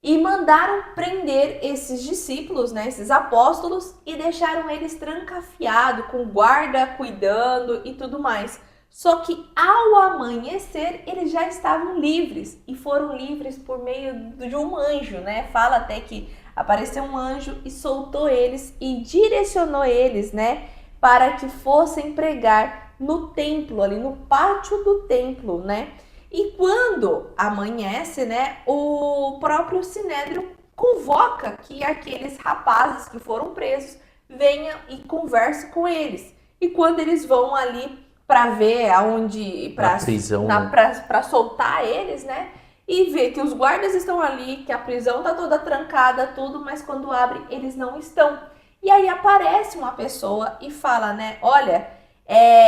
E mandaram prender esses discípulos, né, esses apóstolos, e deixaram eles trancafiados, com guarda cuidando e tudo mais. Só que ao amanhecer, eles já estavam livres, e foram livres por meio de um anjo, né? Fala até que apareceu um anjo e soltou eles e direcionou eles, né, para que fossem pregar no templo, ali no pátio do templo, né? E quando amanhece, né, o próprio Sinédrio convoca que aqueles rapazes que foram presos venham e conversem com eles. E quando eles vão ali para ver aonde para soltar eles, né? E ver que os guardas estão ali, que a prisão tá toda trancada, tudo, mas quando abre eles não estão. E aí aparece uma pessoa e fala, né? Olha,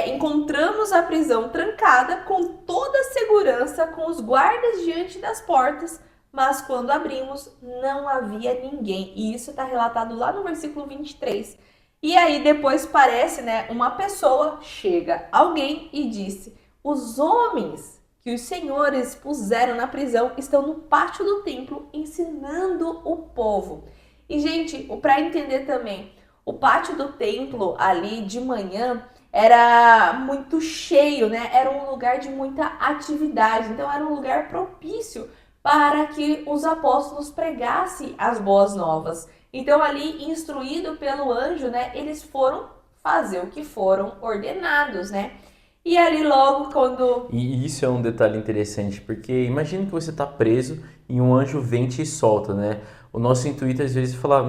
encontramos a prisão trancada com toda a segurança, com os guardas diante das portas, mas quando abrimos não havia ninguém. E isso está relatado lá no versículo 23. E aí depois parece, né, uma pessoa, chega alguém e disse: os homens que os senhores puseram na prisão estão no pátio do templo ensinando o povo. E, gente, para entender também, o pátio do templo ali de manhã era muito cheio, né? Era um lugar de muita atividade, então era um lugar propício para que os apóstolos pregassem as boas novas. Então ali, instruído pelo anjo, né, eles foram fazer o que foram ordenados, né? E ali logo quando... E isso é um detalhe interessante, porque imagina que você está preso e um anjo vem e te solta, né? O nosso intuito às vezes é falar,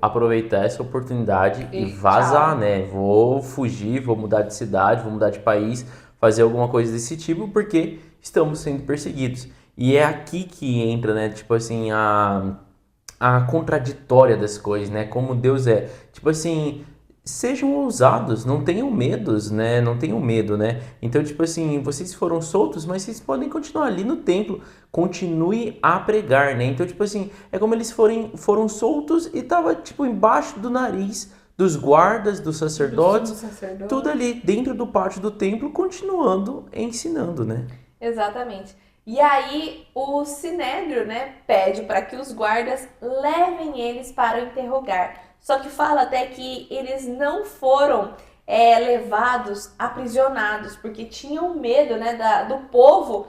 aproveitar essa oportunidade e vazar, tchau, né? Vou fugir, vou mudar de cidade, vou mudar de país, fazer alguma coisa desse tipo, porque estamos sendo perseguidos. E é aqui que entra, né? Tipo assim, a contraditória das coisas, né? Como Deus é. Tipo assim, sejam ousados, não tenham medos, né? Não tenham medo, né? Então, tipo assim, vocês foram soltos, mas vocês podem continuar ali no templo, continue a pregar, né? Então, tipo assim, é como eles foram soltos e tava, tipo, embaixo do nariz dos guardas, dos Do sumo sacerdotes, tudo sacerdote. ali dentro do pátio do templo, continuando ensinando, né? Exatamente. E aí o Sinédrio, né, pede para que os guardas levem eles para o interrogar. Só que fala até que eles não foram levados aprisionados, porque tinham medo, né, do povo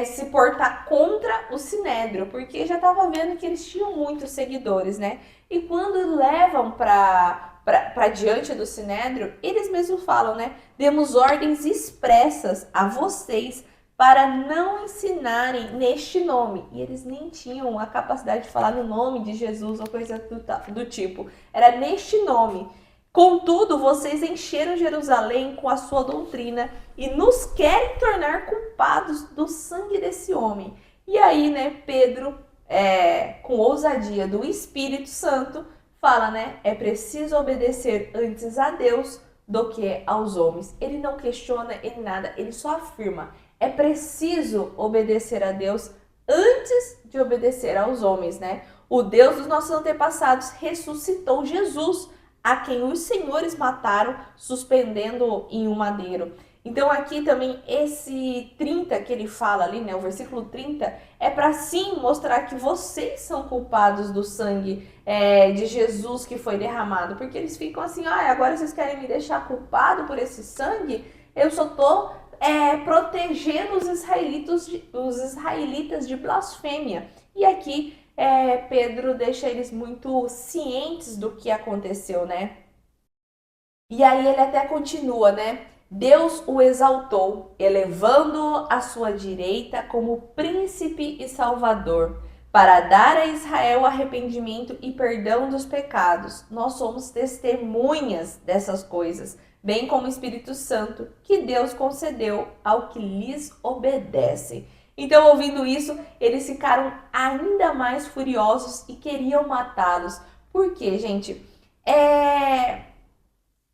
se portar contra o Sinédrio, porque já estava vendo que eles tinham muitos seguidores, né? E quando levam para diante do Sinédrio, eles mesmos falam, né? Demos ordens expressas a vocês para não ensinarem neste nome. E eles nem tinham a capacidade de falar no nome de Jesus ou coisa do tipo. Era neste nome. Contudo, vocês encheram Jerusalém com a sua doutrina e nos querem tornar culpados do sangue desse homem. E aí, né, Pedro, com ousadia do Espírito Santo, fala, né, é preciso obedecer antes a Deus do que aos homens. Ele não questiona ele nada, ele só afirma. É preciso obedecer a Deus antes de obedecer aos homens, né? O Deus dos nossos antepassados ressuscitou Jesus, a quem os senhores mataram, suspendendo em um madeiro. Então aqui também esse 30 que ele fala ali, né, o versículo 30, é para sim mostrar que vocês são culpados do sangue de Jesus que foi derramado, porque eles ficam assim, agora vocês querem me deixar culpado por esse sangue? Eu só tô protegendo os israelitas de blasfêmia. E aqui Pedro deixa eles muito cientes do que aconteceu, né? E aí ele até continua, né? Deus o exaltou, elevando-o à sua direita como príncipe e salvador, para dar a Israel arrependimento e perdão dos pecados. Nós somos testemunhas dessas coisas, bem como o Espírito Santo, que Deus concedeu ao que lhes obedece. Então, ouvindo isso, eles ficaram ainda mais furiosos e queriam matá-los. Por quê, gente?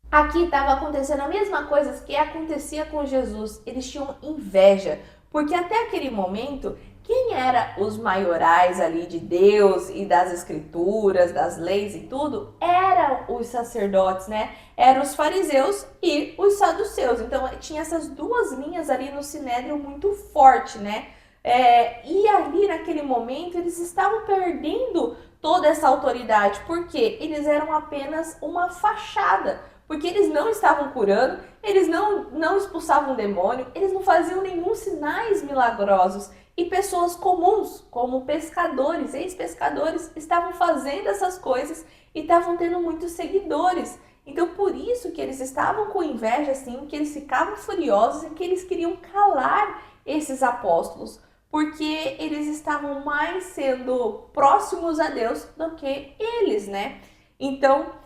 Aqui estava acontecendo a mesma coisa que acontecia com Jesus. Eles tinham inveja, porque até aquele momento, quem era os maiorais ali de Deus e das escrituras, das leis e tudo, eram os sacerdotes, né? Eram os fariseus e os saduceus. Então tinha essas duas linhas ali no Sinédrio muito forte, né? E ali naquele momento eles estavam perdendo toda essa autoridade, porque eles eram apenas uma fachada. Porque eles não estavam curando, eles não expulsavam o demônio, eles não faziam nenhum sinais milagrosos. E pessoas comuns, como pescadores, ex-pescadores, estavam fazendo essas coisas e estavam tendo muitos seguidores. Então, por isso que eles estavam com inveja, assim, que eles ficavam furiosos e que eles queriam calar esses apóstolos, porque eles estavam mais sendo próximos a Deus do que eles, né? Então,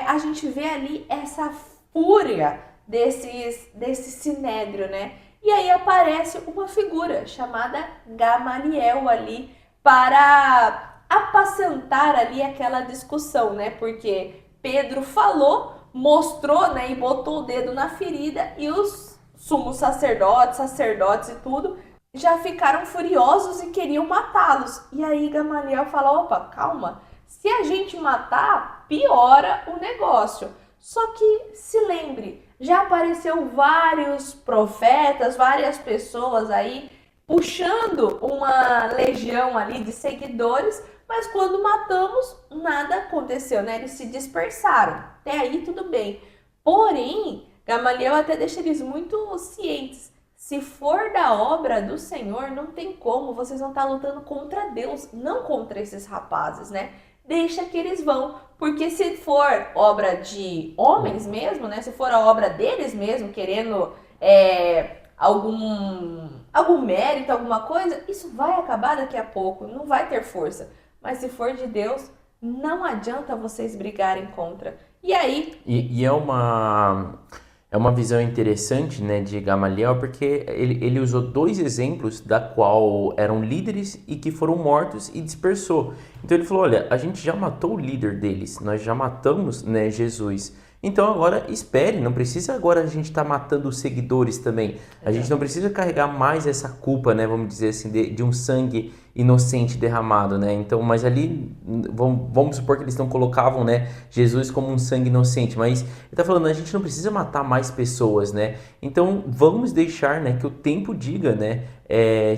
a gente vê ali essa fúria desse sinédrio, né? E aí aparece uma figura chamada Gamaliel ali para apacentar ali aquela discussão, né? Porque Pedro falou, mostrou, né? E botou o dedo na ferida e os sumos sacerdotes e tudo já ficaram furiosos e queriam matá-los. E aí Gamaliel fala, opa, calma, se a gente matar, piora o negócio. Só que se lembre, já apareceu vários profetas, várias pessoas aí puxando uma legião ali de seguidores, mas quando matamos, nada aconteceu, né? Eles se dispersaram. Até aí tudo bem. Porém, Gamaliel até deixa eles muito cientes. Se for da obra do Senhor, não tem como, vocês vão estar lutando contra Deus, não contra esses rapazes, né? Deixa que eles vão, porque se for obra de homens mesmo, né? Se for a obra deles mesmo, querendo algum mérito, alguma coisa, isso vai acabar daqui a pouco, não vai ter força. Mas se for de Deus, não adianta vocês brigarem contra. E aí? E é uma visão interessante, né, de Gamaliel, porque ele usou dois exemplos da qual eram líderes e que foram mortos e dispersou. Então ele falou, olha, a gente já matou o líder deles, nós já matamos, né, Jesus. Então agora espere, não precisa agora a gente estar matando os seguidores também. A gente não precisa carregar mais essa culpa, né? Vamos dizer assim, de um sangue inocente derramado, né? Então, mas ali, vamos supor que eles não colocavam, né, Jesus como um sangue inocente, mas ele está falando, a gente não precisa matar mais pessoas, né? Então vamos deixar, né, que o tempo diga, né,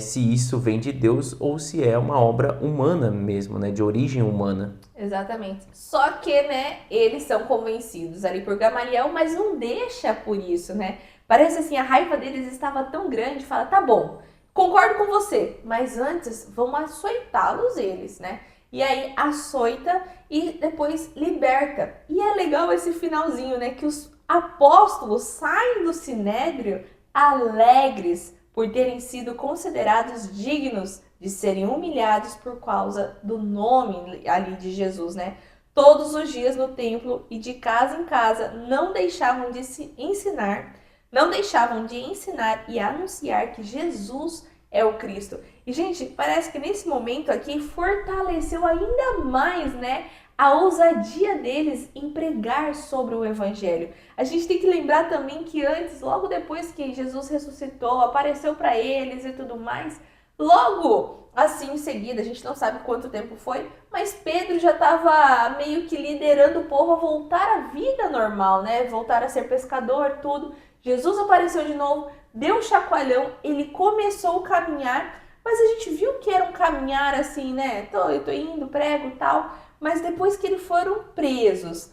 se isso vem de Deus ou se é uma obra humana mesmo, né, de origem humana. Exatamente. Só que, né, eles são convencidos ali por Gamaliel, mas não deixa por isso, né? Parece assim, a raiva deles estava tão grande, fala, tá bom, concordo com você, mas antes vamos açoitá-los eles, né? E aí açoita e depois liberta. E é legal esse finalzinho, né, que os apóstolos saem do sinédrio alegres por terem sido considerados dignos de serem humilhados por causa do nome ali de Jesus, né? Todos os dias no templo e de casa em casa não deixavam de se ensinar, não deixavam de ensinar e anunciar que Jesus é o Cristo. E, gente, parece que nesse momento aqui fortaleceu ainda mais, né, a ousadia deles em pregar sobre o Evangelho. A gente tem que lembrar também que antes, logo depois que Jesus ressuscitou, apareceu para eles e tudo mais, logo assim em seguida, a gente não sabe quanto tempo foi, mas Pedro já estava meio que liderando o povo a voltar à vida normal, né? Voltar a ser pescador, tudo. Jesus apareceu de novo, deu um chacoalhão, ele começou a caminhar, mas a gente viu que era um caminhar assim, né? Eu tô indo, prego e tal, mas depois que eles foram presos,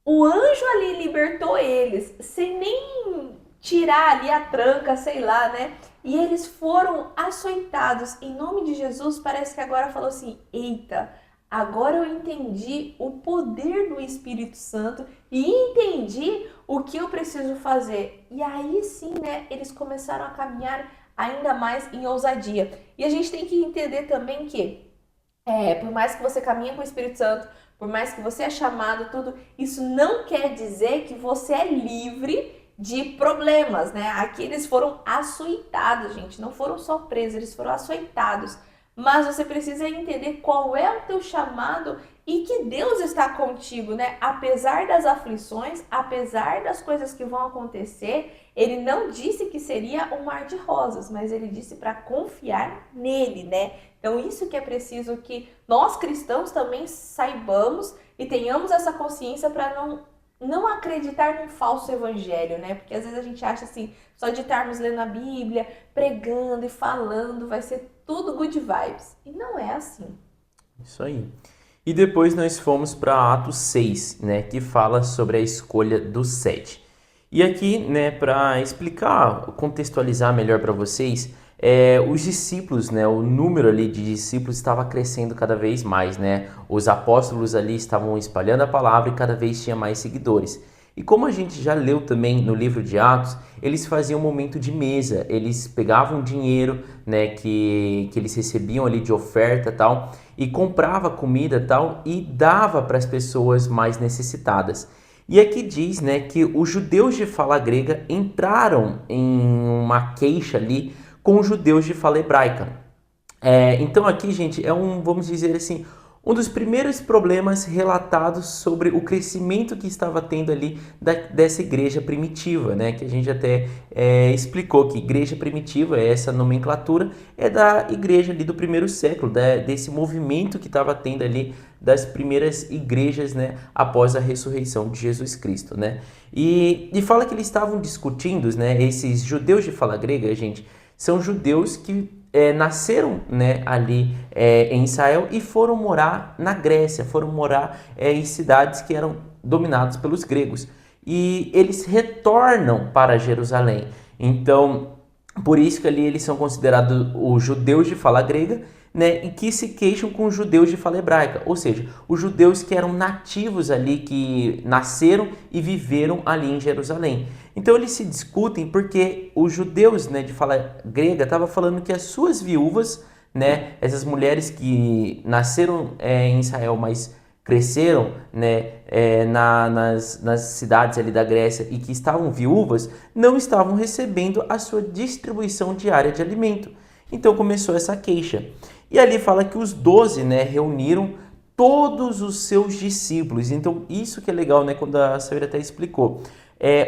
o anjo ali libertou eles, sem nem tirar ali a tranca, sei lá, né? E eles foram açoitados. Em nome de Jesus, parece que agora falou assim, eita, agora eu entendi o poder do Espírito Santo e entendi o que eu preciso fazer. E aí sim, né, eles começaram a caminhar ainda mais em ousadia. E a gente tem que entender também que, por mais que você caminhe com o Espírito Santo, por mais que você é chamado, tudo, isso não quer dizer que você é livre de problemas, né? Aqui eles foram açoitados, gente, não foram só presos, eles foram açoitados. Mas você precisa entender qual é o teu chamado e que Deus está contigo, né? Apesar das aflições, apesar das coisas que vão acontecer, ele não disse que seria um mar de rosas, mas ele disse para confiar nele, né? Então isso que é preciso que nós cristãos também saibamos e tenhamos essa consciência para não acreditar num falso evangelho, né? Porque às vezes a gente acha assim, só de estarmos lendo a Bíblia, pregando e falando, vai ser tudo good vibes. E não é assim. Isso aí. E depois nós fomos para Atos 6, né, que fala sobre a escolha dos 7. E aqui, né, para explicar, contextualizar melhor para vocês, os discípulos, né, o número ali de discípulos estava crescendo cada vez mais, né? Os apóstolos ali estavam espalhando a palavra e cada vez tinha mais seguidores. E como a gente já leu também no livro de Atos, eles faziam um momento de mesa, eles pegavam dinheiro, né, que eles recebiam ali de oferta tal, e comprava comida tal e dava para as pessoas mais necessitadas. E aqui diz, né, que os judeus de fala grega entraram em uma queixa ali com os judeus de fala hebraica. Então aqui, gente, vamos dizer assim, um dos primeiros problemas relatados sobre o crescimento que estava tendo ali dessa igreja primitiva, né? Que a gente até explicou que igreja primitiva, essa nomenclatura, é da igreja ali do primeiro século, desse movimento que estava tendo ali das primeiras igrejas, né? Após a ressurreição de Jesus Cristo, né? E fala que eles estavam discutindo, né? Esses judeus de fala grega, gente, são judeus que nasceram, né, ali em Israel e foram morar na Grécia, foram morar em cidades que eram dominadas pelos gregos. E eles retornam para Jerusalém. Então, por isso que ali eles são considerados os judeus de fala grega, né, e que se queixam com os judeus de fala hebraica, ou seja, os judeus que eram nativos ali, que nasceram e viveram ali em Jerusalém. Então eles se discutem porque os judeus, né, de fala grega estavam falando que as suas viúvas, né, essas mulheres que nasceram em Israel, mas cresceram, né, nas cidades ali da Grécia e que estavam viúvas, não estavam recebendo a sua distribuição diária de alimento. Então começou essa queixa. E ali fala que os 12, né, reuniram todos os seus discípulos. Então, isso que é legal, né? Quando a Saíra até explicou.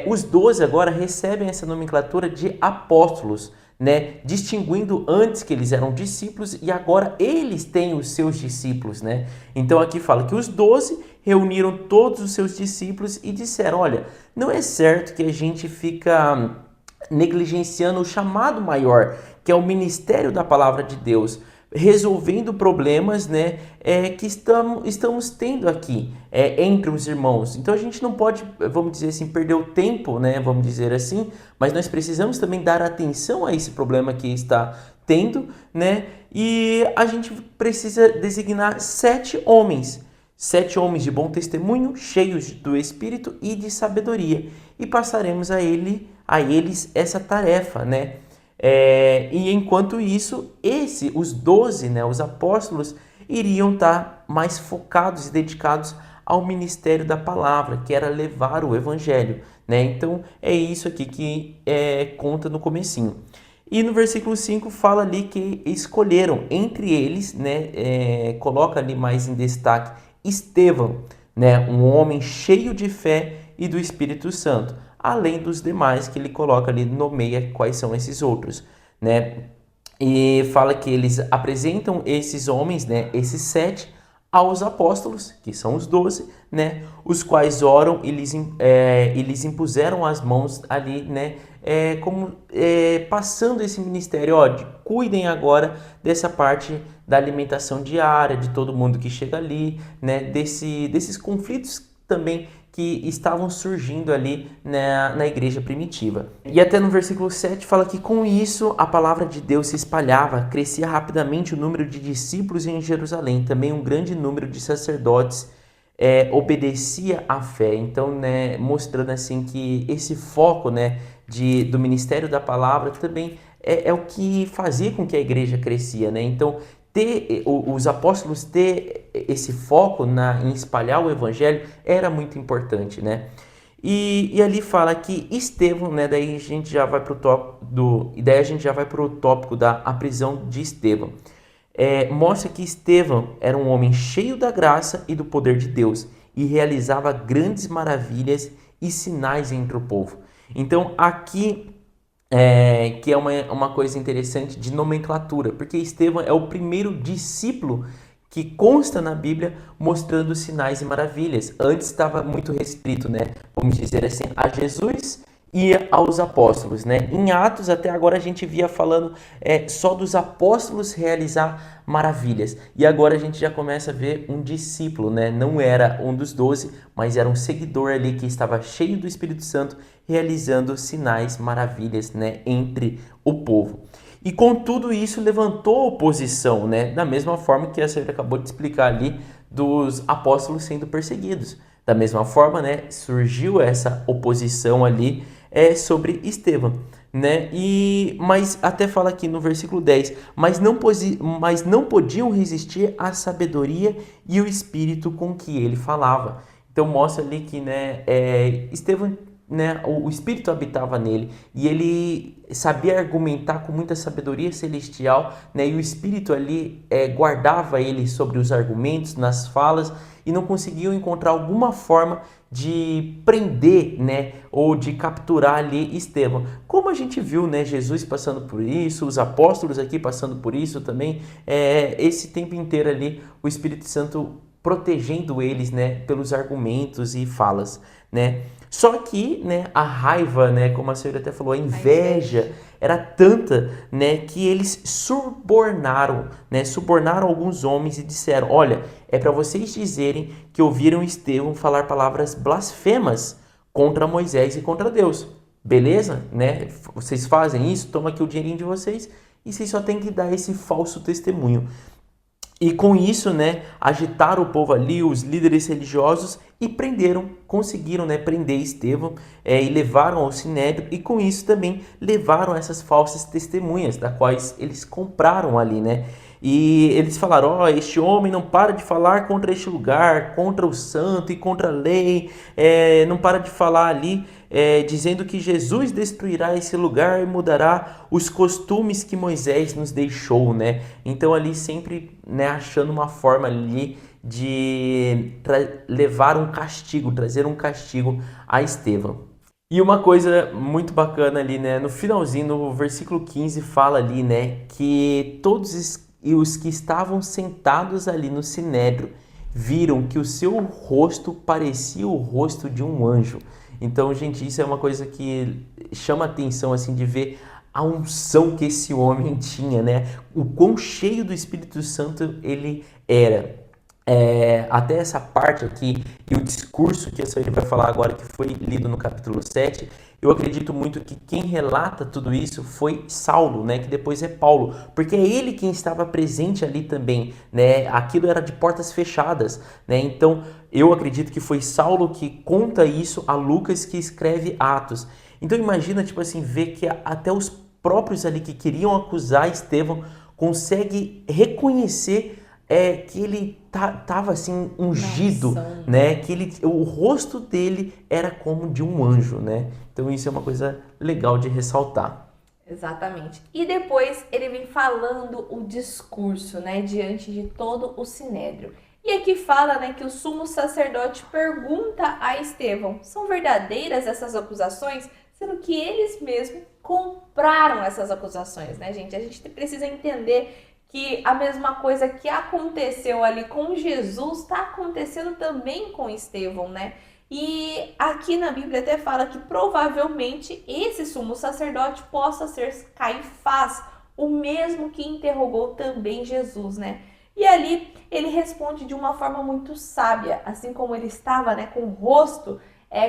Os 12 agora recebem essa nomenclatura de apóstolos, né? Distinguindo antes que eles eram discípulos e agora eles têm os seus discípulos, né? Então aqui fala que os 12 reuniram todos os seus discípulos e disseram, olha, não é certo que a gente fica negligenciando o chamado maior, que é o ministério da palavra de Deus, resolvendo problemas, né, que estamos tendo aqui entre os irmãos. Então a gente não pode, vamos dizer assim, perder o tempo, né, vamos dizer assim, mas nós precisamos também dar atenção a esse problema que está tendo, né, e a gente precisa designar 7 homens de bom testemunho, cheios do Espírito e de sabedoria, e passaremos a eles essa tarefa, né? E enquanto isso, os 12, né, os apóstolos, iriam estar mais focados e dedicados ao ministério da palavra, que era levar o evangelho, né? Então é isso aqui que conta no comecinho. E no versículo 5 fala ali que escolheram entre eles, né, coloca ali mais em destaque Estevão, né, um homem cheio de fé e do Espírito Santo, além dos demais que ele coloca ali, nomeia quais são esses outros, né? E fala que eles apresentam esses homens, né, esses 7, aos apóstolos, que são os 12, né, os quais oram e lhes impuseram as mãos ali, né, passando esse ministério, cuidem agora dessa parte da alimentação diária, de todo mundo que chega ali, né, desses conflitos também que estavam surgindo ali na igreja primitiva. E até no versículo 7 fala que com isso a palavra de Deus se espalhava, crescia rapidamente o número de discípulos em Jerusalém, também um grande número de sacerdotes obedecia à fé. Então, né, mostrando assim que esse foco, né, do ministério da palavra também é o que fazia com que a igreja crescia, né? Então, os apóstolos ter esse foco em espalhar o evangelho era muito importante, né? E ali fala que Estevão, né? Daí a gente já vai para o tópico da prisão de Estevão. Mostra que Estevão era um homem cheio da graça e do poder de Deus e realizava grandes maravilhas e sinais entre o povo. Então aqui que é uma coisa interessante de nomenclatura, porque Estevão é o primeiro discípulo que consta na Bíblia mostrando sinais e maravilhas. Antes estava muito restrito, né? Vamos dizer assim, a Jesus e aos apóstolos, né? Em Atos, até agora a gente via falando só dos apóstolos realizar maravilhas. E agora a gente já começa a ver um discípulo, né? Não era um dos 12, mas era um seguidor ali que estava cheio do Espírito Santo, realizando sinais, maravilhas, né? Entre o povo. E com tudo isso levantou oposição, né? Da mesma forma que a senhora acabou de explicar ali dos apóstolos sendo perseguidos. Da mesma forma, né? Surgiu essa oposição ali sobre Estevão, né? Mas até fala aqui no versículo 10, mas não podiam resistir à sabedoria e o espírito com que ele falava. Então mostra ali que, né, Estevão, né, o espírito habitava nele e ele sabia argumentar com muita sabedoria celestial, né, e o espírito ali guardava ele sobre os argumentos, nas falas, e não conseguiam encontrar alguma forma de prender, né, ou de capturar ali Estevão. Como a gente viu, né, Jesus passando por isso, os apóstolos aqui passando por isso também, esse tempo inteiro ali o Espírito Santo protegendo eles, né, pelos argumentos e falas, né? Só que, né, a raiva, né, como a senhora até falou, a inveja era tanta, né, que eles subornaram alguns homens e disseram: olha, é para vocês dizerem que ouviram Estevão falar palavras blasfemas contra Moisés e contra Deus. Beleza? Né? Vocês fazem isso, toma aqui o dinheirinho de vocês e vocês só têm que dar esse falso testemunho. E com isso, né, agitaram o povo ali, os líderes religiosos, e conseguiram, né, prender Estevão e levaram ao sinédrio, e com isso também levaram essas falsas testemunhas, das quais eles compraram ali, né? E eles falaram: este homem não para de falar contra este lugar, contra o santo e contra a lei, não para de falar ali, dizendo que Jesus destruirá esse lugar e mudará os costumes que Moisés nos deixou, né? Então ali sempre, né, achando uma forma ali de levar um castigo, trazer um castigo a Estevão. E uma coisa muito bacana ali, né? No finalzinho, no versículo 15, fala ali, né? Que todos os que estavam sentados ali no sinédrio viram que o seu rosto parecia o rosto de um anjo. Então, gente, isso é uma coisa que chama atenção, assim, de ver a unção que esse homem tinha, né? O quão cheio do Espírito Santo ele era. Até essa parte aqui e o discurso que a Sueli vai falar agora, que foi lido no capítulo 7, eu acredito muito que quem relata tudo isso foi Saulo, né, que depois é Paulo, porque é ele quem estava presente ali também, né, aquilo era de portas fechadas, né, então eu acredito que foi Saulo que conta isso a Lucas, que escreve Atos. Então imagina, tipo assim, ver que até os próprios ali que queriam acusar Estevão conseguem reconhecer que ele tava assim ungido, Nossa. né? Que o rosto dele era como de um anjo, né? Então isso é uma coisa legal de ressaltar. Exatamente. E depois ele vem falando o discurso, né, diante de todo o sinédrio. E aqui fala, né, que o sumo sacerdote pergunta a Estevão: são verdadeiras essas acusações? Sendo que eles mesmos compraram essas acusações, né, gente? A gente precisa entender que a mesma coisa que aconteceu ali com Jesus está acontecendo também com Estevão, né? E aqui na Bíblia até fala que provavelmente esse sumo sacerdote possa ser Caifás, o mesmo que interrogou também Jesus, né? E ali ele responde de uma forma muito sábia, assim como ele estava, né, com o rosto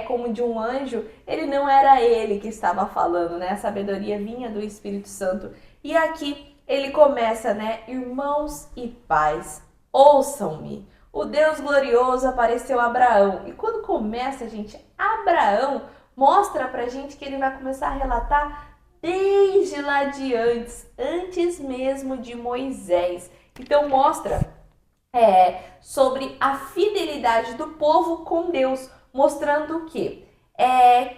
como de um anjo, ele não era ele que estava falando, né? A sabedoria vinha do Espírito Santo. E aqui ele começa, né? Irmãos e pais, ouçam-me. O Deus glorioso apareceu a Abraão. E quando começa, gente, Abraão mostra pra gente que ele vai começar a relatar desde lá de antes mesmo de Moisés. Então mostra sobre a fidelidade do povo com Deus, mostrando que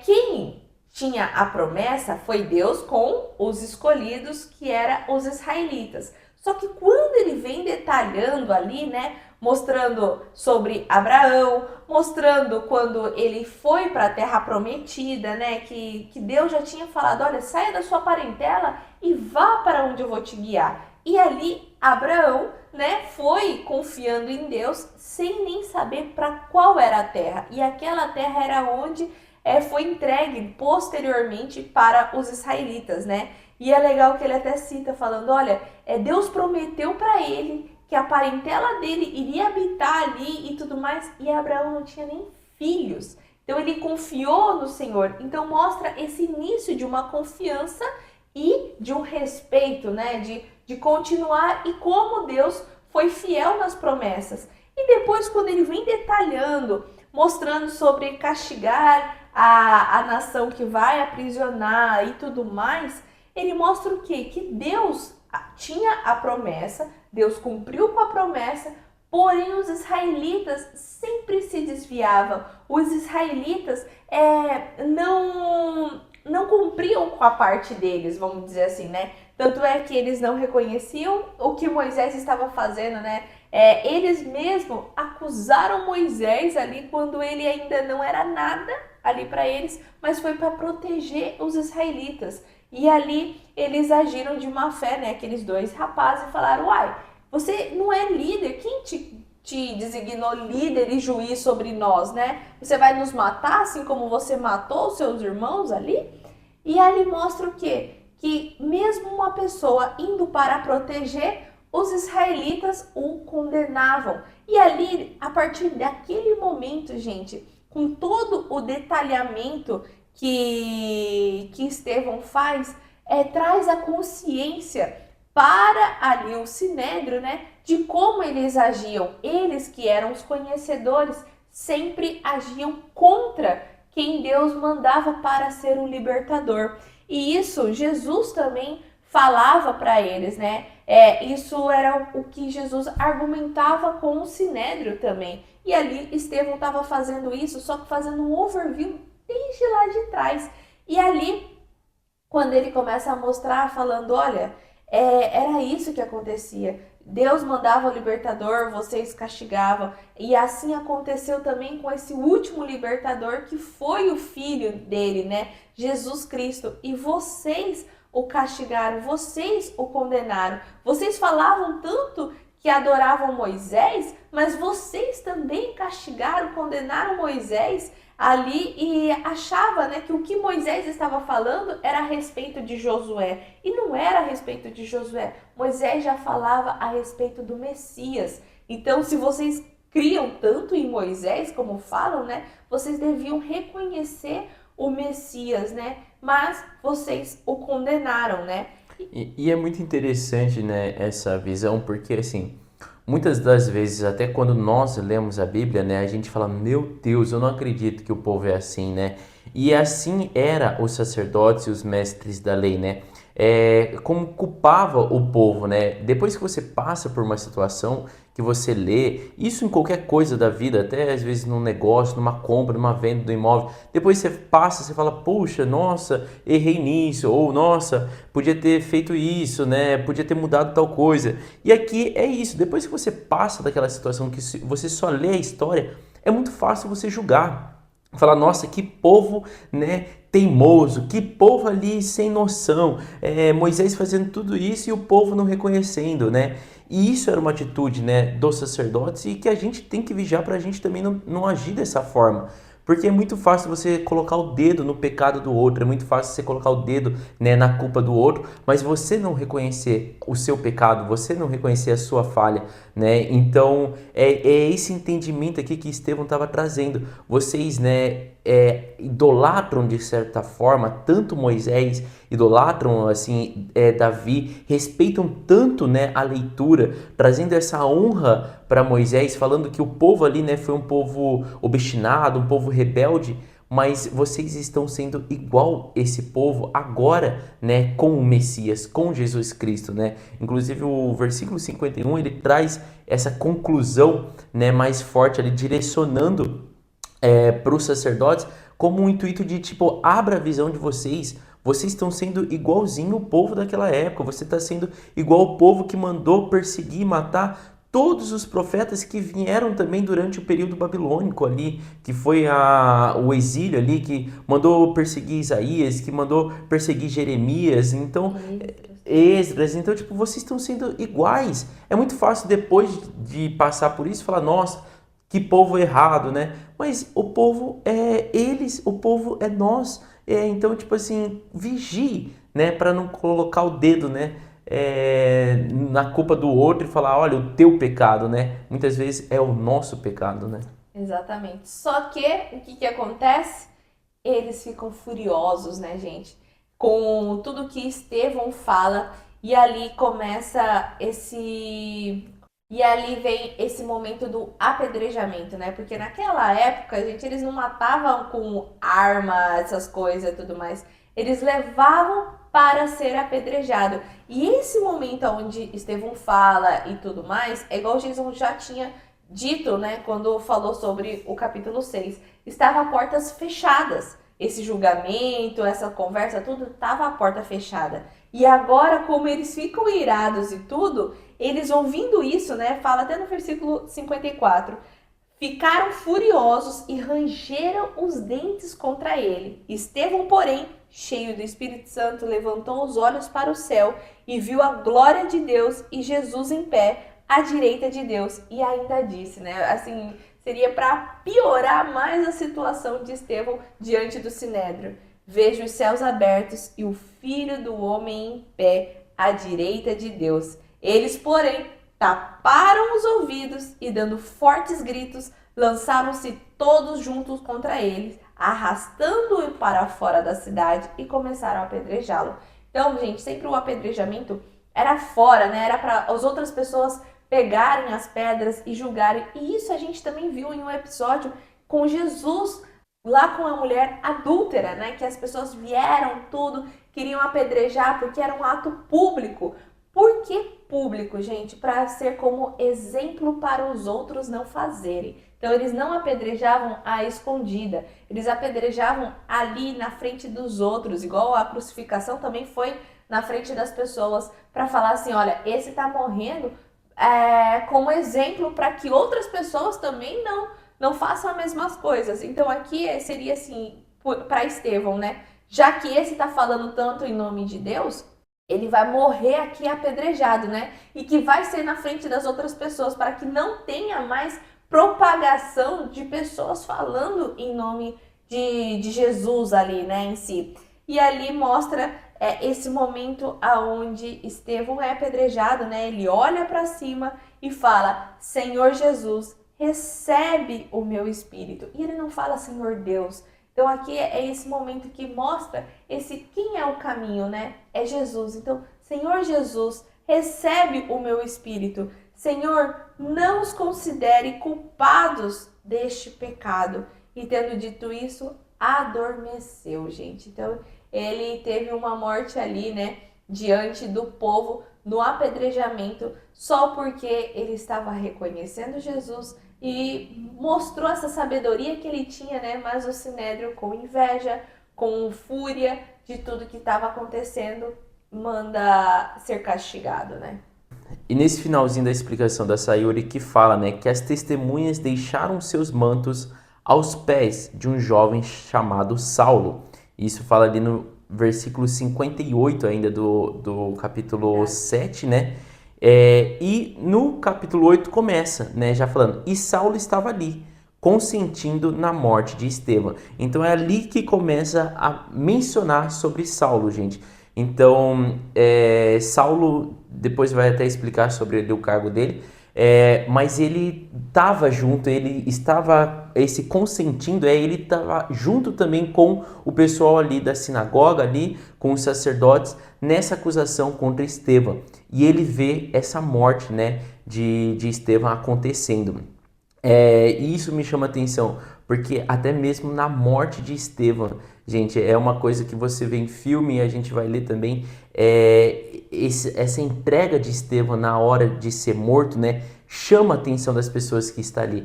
quem tinha a promessa foi Deus com os escolhidos, que eram os israelitas. Só que quando ele vem detalhando ali, né, mostrando sobre Abraão, mostrando quando ele foi para a terra prometida, né, que Deus já tinha falado, olha, saia da sua parentela e vá para onde eu vou te guiar. E ali Abraão, né, foi confiando em Deus sem nem saber para qual era a terra. E aquela terra era onde foi entregue posteriormente para os israelitas, né? E é legal que ele até cita falando, olha, Deus prometeu para ele que a parentela dele iria habitar ali e tudo mais, e Abraão não tinha nem filhos. Então ele confiou no Senhor. Então mostra esse início de uma confiança e de um respeito, né? De continuar e como Deus foi fiel nas promessas. E depois, quando ele vem detalhando, mostrando sobre castigar a nação que vai aprisionar e tudo mais, ele mostra o quê? Que Deus tinha a promessa, Deus cumpriu com a promessa, porém os israelitas sempre se desviavam. Os israelitas não cumpriam com a parte deles, vamos dizer assim, né? Tanto é que eles não reconheciam o que Moisés estava fazendo, né? Eles mesmos acusaram Moisés ali quando ele ainda não era nada ali para eles, mas foi para proteger os israelitas. E ali eles agiram de má fé, né? Aqueles dois rapazes falaram, uai, você não é líder, quem te designou líder e juiz sobre nós, né? Você vai nos matar assim como você matou os seus irmãos ali? E ali mostra o quê? Que mesmo uma pessoa indo para proteger, os israelitas o condenavam. E ali, a partir daquele momento, gente, com todo o detalhamento que Estevão faz, traz a consciência para ali o sinédrio, né, de como eles agiam. Eles que eram os conhecedores sempre agiam contra quem Deus mandava para ser o libertador. E isso Jesus também falava para eles, né? Isso era o que Jesus argumentava com o sinédrio também. E ali Estevão estava fazendo isso, só que fazendo um overview desde lá de trás. E ali, quando ele começa a mostrar, falando, olha, era era isso que acontecia. Deus mandava o libertador, vocês castigavam. E assim aconteceu também com esse último libertador, que foi o filho dele, né? Jesus Cristo. E vocês o castigaram, vocês o condenaram. Vocês falavam tanto que adoravam Moisés, mas vocês também castigaram, condenaram Moisés ali e achava, né, que o que Moisés estava falando era a respeito de Josué. E não era a respeito de Josué. Moisés já falava a respeito do Messias. Então, se vocês criam tanto em Moisés, como falam, né, vocês deviam reconhecer o Messias, né? Mas vocês o condenaram, né? E é muito interessante, né, essa visão, porque assim, muitas das vezes, até quando nós lemos a Bíblia, né, a gente fala, meu Deus, eu não acredito que o povo é assim, né? E assim era os sacerdotes e os mestres da lei, né? Como culpava o povo, né? Depois que você passa por uma situação que você lê, isso em qualquer coisa da vida, até às vezes num negócio, numa compra, numa venda do imóvel, depois você passa, você fala, puxa, nossa, errei nisso, ou nossa, podia ter feito isso, né? Podia ter mudado tal coisa. E aqui é isso, depois que você passa daquela situação que você só lê a história, é muito fácil você julgar. Falar, nossa, que povo, né, teimoso, que povo ali sem noção, Moisés fazendo tudo isso e o povo não reconhecendo, né? E isso era uma atitude, né, dos sacerdotes e que a gente tem que vigiar para a gente também não agir dessa forma. Porque é muito fácil você colocar o dedo no pecado do outro, é muito fácil você colocar o dedo, né, na culpa do outro, mas você não reconhecer o seu pecado, você não reconhecer a sua falha, né? Então é esse entendimento aqui que Estevão estava trazendo. Vocês, né, idolatram de certa forma tanto Moisés, idolatram assim Davi, respeitam tanto, né, a leitura, trazendo essa honra para Moisés, falando que o povo ali, né, foi um povo obstinado, um povo rebelde, mas vocês estão sendo igual esse povo agora, né, com o Messias, com Jesus Cristo, né? Inclusive o versículo 51, ele traz essa conclusão, né, mais forte ali, direcionando para os sacerdotes como um intuito de tipo, abra a visão de vocês. Vocês estão sendo igualzinho o povo daquela época. Você está sendo igual o povo que mandou perseguir e matar todos os profetas que vieram também durante o período babilônico ali, que foi o exílio ali, que mandou perseguir Isaías, que mandou perseguir Jeremias. Então, Esdras. Então, tipo, vocês estão sendo iguais. É muito fácil depois de passar por isso falar, nossa, que povo errado, né? Mas o povo é eles, o povo é nós. Então, tipo assim, vigie, né? Para não colocar o dedo, né? Na culpa do outro e falar, olha, o teu pecado, né? Muitas vezes é o nosso pecado, né? Exatamente. Só que o que acontece? Eles ficam furiosos, né, gente? Com tudo que Estevão fala, e ali começa esse. E ali vem esse momento do apedrejamento, né? Porque naquela época, gente, eles não matavam com arma, essas coisas e tudo mais. Eles levavam para ser apedrejado. E esse momento onde Estevão fala e tudo mais, é igual Jason já tinha dito, né? Quando falou sobre o capítulo 6. Estava a portas fechadas. Esse julgamento, essa conversa, tudo estava a porta fechada. E agora, como eles ficam irados e tudo, eles ouvindo isso, né? Fala até no versículo 54. Ficaram furiosos e rangeram os dentes contra ele. Estevão, porém, cheio do Espírito Santo, levantou os olhos para o céu e viu a glória de Deus e Jesus em pé à direita de Deus. E ainda disse, né? Assim, seria para piorar mais a situação de Estevão diante do Sinédrio. Vejo os céus abertos e o Filho do Homem em pé à direita de Deus. Eles, porém, taparam os ouvidos e, dando fortes gritos, lançaram-se todos juntos contra ele, arrastando-o para fora da cidade e começaram a apedrejá-lo. Então, gente, sempre o apedrejamento era fora, né? Era para as outras pessoas pegarem as pedras e julgarem. E isso a gente também viu em um episódio com Jesus, lá com a mulher adúltera, né? Que as pessoas vieram tudo, queriam apedrejar porque era um ato público. Por que público, gente? Para ser como exemplo para os outros não fazerem. Então, eles não apedrejavam à escondida. Eles apedrejavam ali na frente dos outros. Igual a crucificação também foi na frente das pessoas para falar assim, olha, esse tá morrendo como exemplo para que outras pessoas também não façam as mesmas coisas. Então aqui seria assim, para Estevão, né? Já que esse está falando tanto em nome de Deus, ele vai morrer aqui apedrejado, né? E que vai ser na frente das outras pessoas, para que não tenha mais propagação de pessoas falando em nome de Jesus ali, né, em si. E ali mostra esse momento aonde Estevão é apedrejado, né? Ele olha para cima e fala: Senhor Jesus, recebe o meu espírito. E ele não fala Senhor Deus. Então aqui é esse momento que mostra quem é o caminho, né? É Jesus. Então, Senhor Jesus, recebe o meu espírito. Senhor, não os considere culpados deste pecado. E tendo dito isso, adormeceu, gente. Então, ele teve uma morte ali, né? Diante do povo, no apedrejamento, só porque ele estava reconhecendo Jesus e mostrou essa sabedoria que ele tinha, né? Mas o Sinédrio, com inveja, com fúria de tudo que estava acontecendo, manda ser castigado, né? E nesse finalzinho da explicação da Sayuri que fala, né, que as testemunhas deixaram seus mantos aos pés de um jovem chamado Saulo. Isso fala ali no versículo 58 ainda do capítulo 7, né? E no capítulo 8 começa, né, já falando, e Saulo estava ali, consentindo na morte de Estevão. Então é ali que começa a mencionar sobre Saulo, gente. Então, Saulo, depois vai até explicar sobre o cargo dele, mas ele estava junto, ele estava esse consentindo, ele estava junto também com o pessoal ali da sinagoga, ali com os sacerdotes, nessa acusação contra Estevão. E ele vê essa morte, né, de Estevão acontecendo. E isso me chama atenção, porque até mesmo na morte de Estevão, gente, é uma coisa que você vê em filme e a gente vai ler também, essa entrega de Estevão na hora de ser morto, né, chama a atenção das pessoas que estão ali.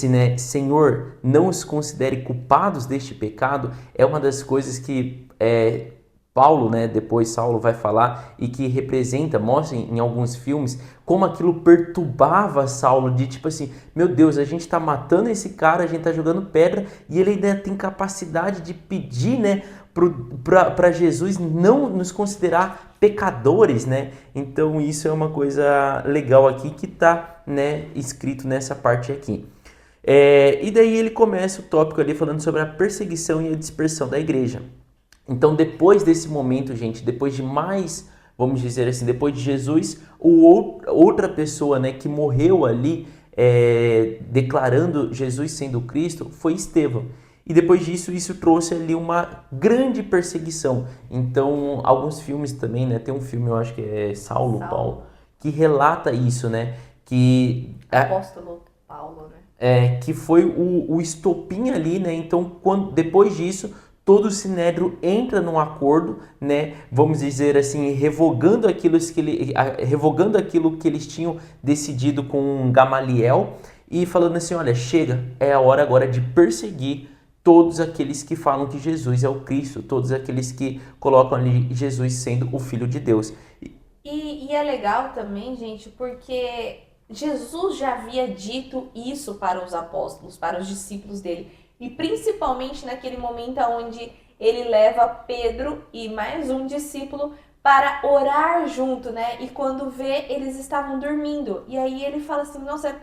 Né, Senhor, não os considere culpados deste pecado, é uma das coisas que Paulo, né, depois Saulo vai falar e que representa, mostra em alguns filmes como aquilo perturbava Saulo, de tipo assim, meu Deus, a gente tá matando esse cara, a gente tá jogando pedra e ele ainda tem capacidade de pedir, né, para Jesus não nos considerar pecadores, né? Então isso é uma coisa legal aqui que tá, né, escrito nessa parte aqui. E daí ele começa o tópico ali falando sobre a perseguição e a dispersão da igreja. Então, depois desse momento, gente, depois de mais, vamos dizer assim, depois de Jesus, outra pessoa, né, que morreu ali, declarando Jesus sendo Cristo, foi Estevão. E depois disso, isso trouxe ali uma grande perseguição. Então, alguns filmes também, né, tem um filme, eu acho que é Saulo. Paulo, que relata isso, né, que... Apóstolo Paulo, né? Que foi o estopim ali, né, então, depois disso... todo o Sinédrio entra num acordo, né, vamos dizer assim, revogando aquilo que eles tinham decidido com Gamaliel e falando assim, olha, chega, é a hora agora de perseguir todos aqueles que falam que Jesus é o Cristo, todos aqueles que colocam ali Jesus sendo o Filho de Deus. E é legal também, gente, porque Jesus já havia dito isso para os apóstolos, para os discípulos dele. E principalmente naquele momento onde ele leva Pedro e mais um discípulo para orar junto, né? E quando vê, eles estavam dormindo. E aí ele fala assim, nossa,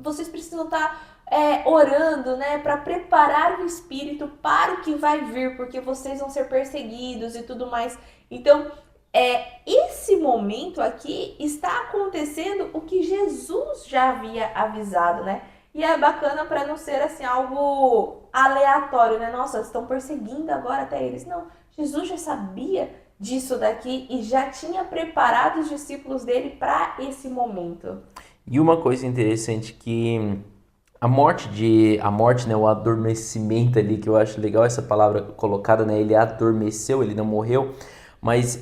vocês precisam estar orando, né? Para preparar o espírito para o que vai vir, porque vocês vão ser perseguidos e tudo mais. Então, esse momento aqui está acontecendo o que Jesus já havia avisado, né? E é bacana para não ser assim algo aleatório, né? Nossa, estão perseguindo agora até eles. Não, Jesus já sabia disso daqui e já tinha preparado os discípulos dele para esse momento. E uma coisa interessante que a morte, né, o adormecimento ali, que eu acho legal essa palavra colocada, né? Ele adormeceu, ele não morreu, mas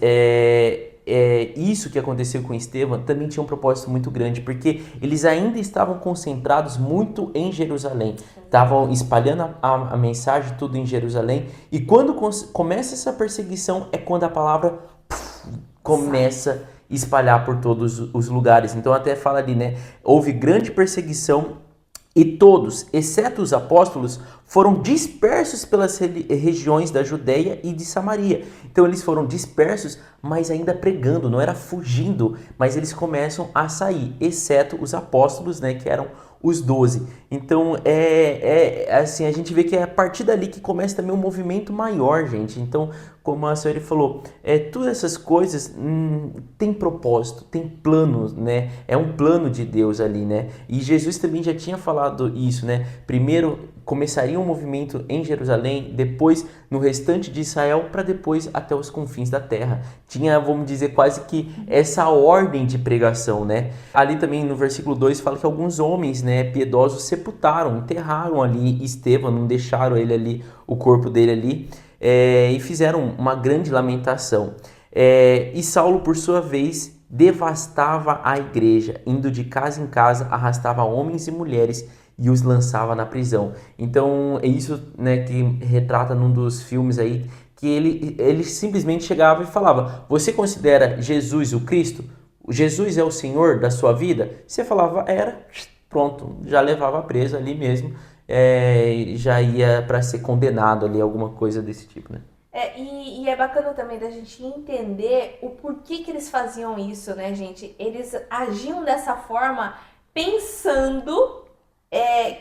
isso que aconteceu com Estevão também tinha um propósito muito grande, porque eles ainda estavam concentrados muito em Jerusalém, estavam espalhando a mensagem tudo em Jerusalém, e quando começa essa perseguição é quando a palavra começa a espalhar por todos os lugares. Então até fala ali, né? Houve grande perseguição e todos, exceto os apóstolos, foram dispersos pelas regiões da Judéia e de Samaria. Então eles foram dispersos, mas ainda pregando, não era fugindo, mas eles começam a sair, exceto os apóstolos, né, que eram os 12. Então assim, a gente vê que é a partir dali que começa também um movimento maior, gente. Então, como a senhora falou, todas essas coisas tem propósito, tem plano, né? É um plano de Deus ali, né? E Jesus também já tinha falado isso, né? Primeiro começaria um movimento em Jerusalém, depois no restante de Israel, para depois até os confins da terra. Tinha, vamos dizer, quase que essa ordem de pregação, né? Ali também no versículo 2 fala que alguns homens, né, piedosos sepultaram, enterraram ali Estevão, não deixaram ele ali, o corpo dele ali, e fizeram uma grande lamentação. E Saulo, por sua vez, devastava a igreja, indo de casa em casa, arrastava homens e mulheres e os lançava na prisão. Então é isso, né, que retrata num dos filmes aí, que ele simplesmente chegava e falava: você considera Jesus o Cristo? Jesus é o Senhor da sua vida? Você falava, era, pronto, já levava preso ali mesmo, já ia para ser condenado ali, alguma coisa desse tipo, né? E é bacana também da gente entender o porquê que eles faziam isso, né, gente? Eles agiam dessa forma pensando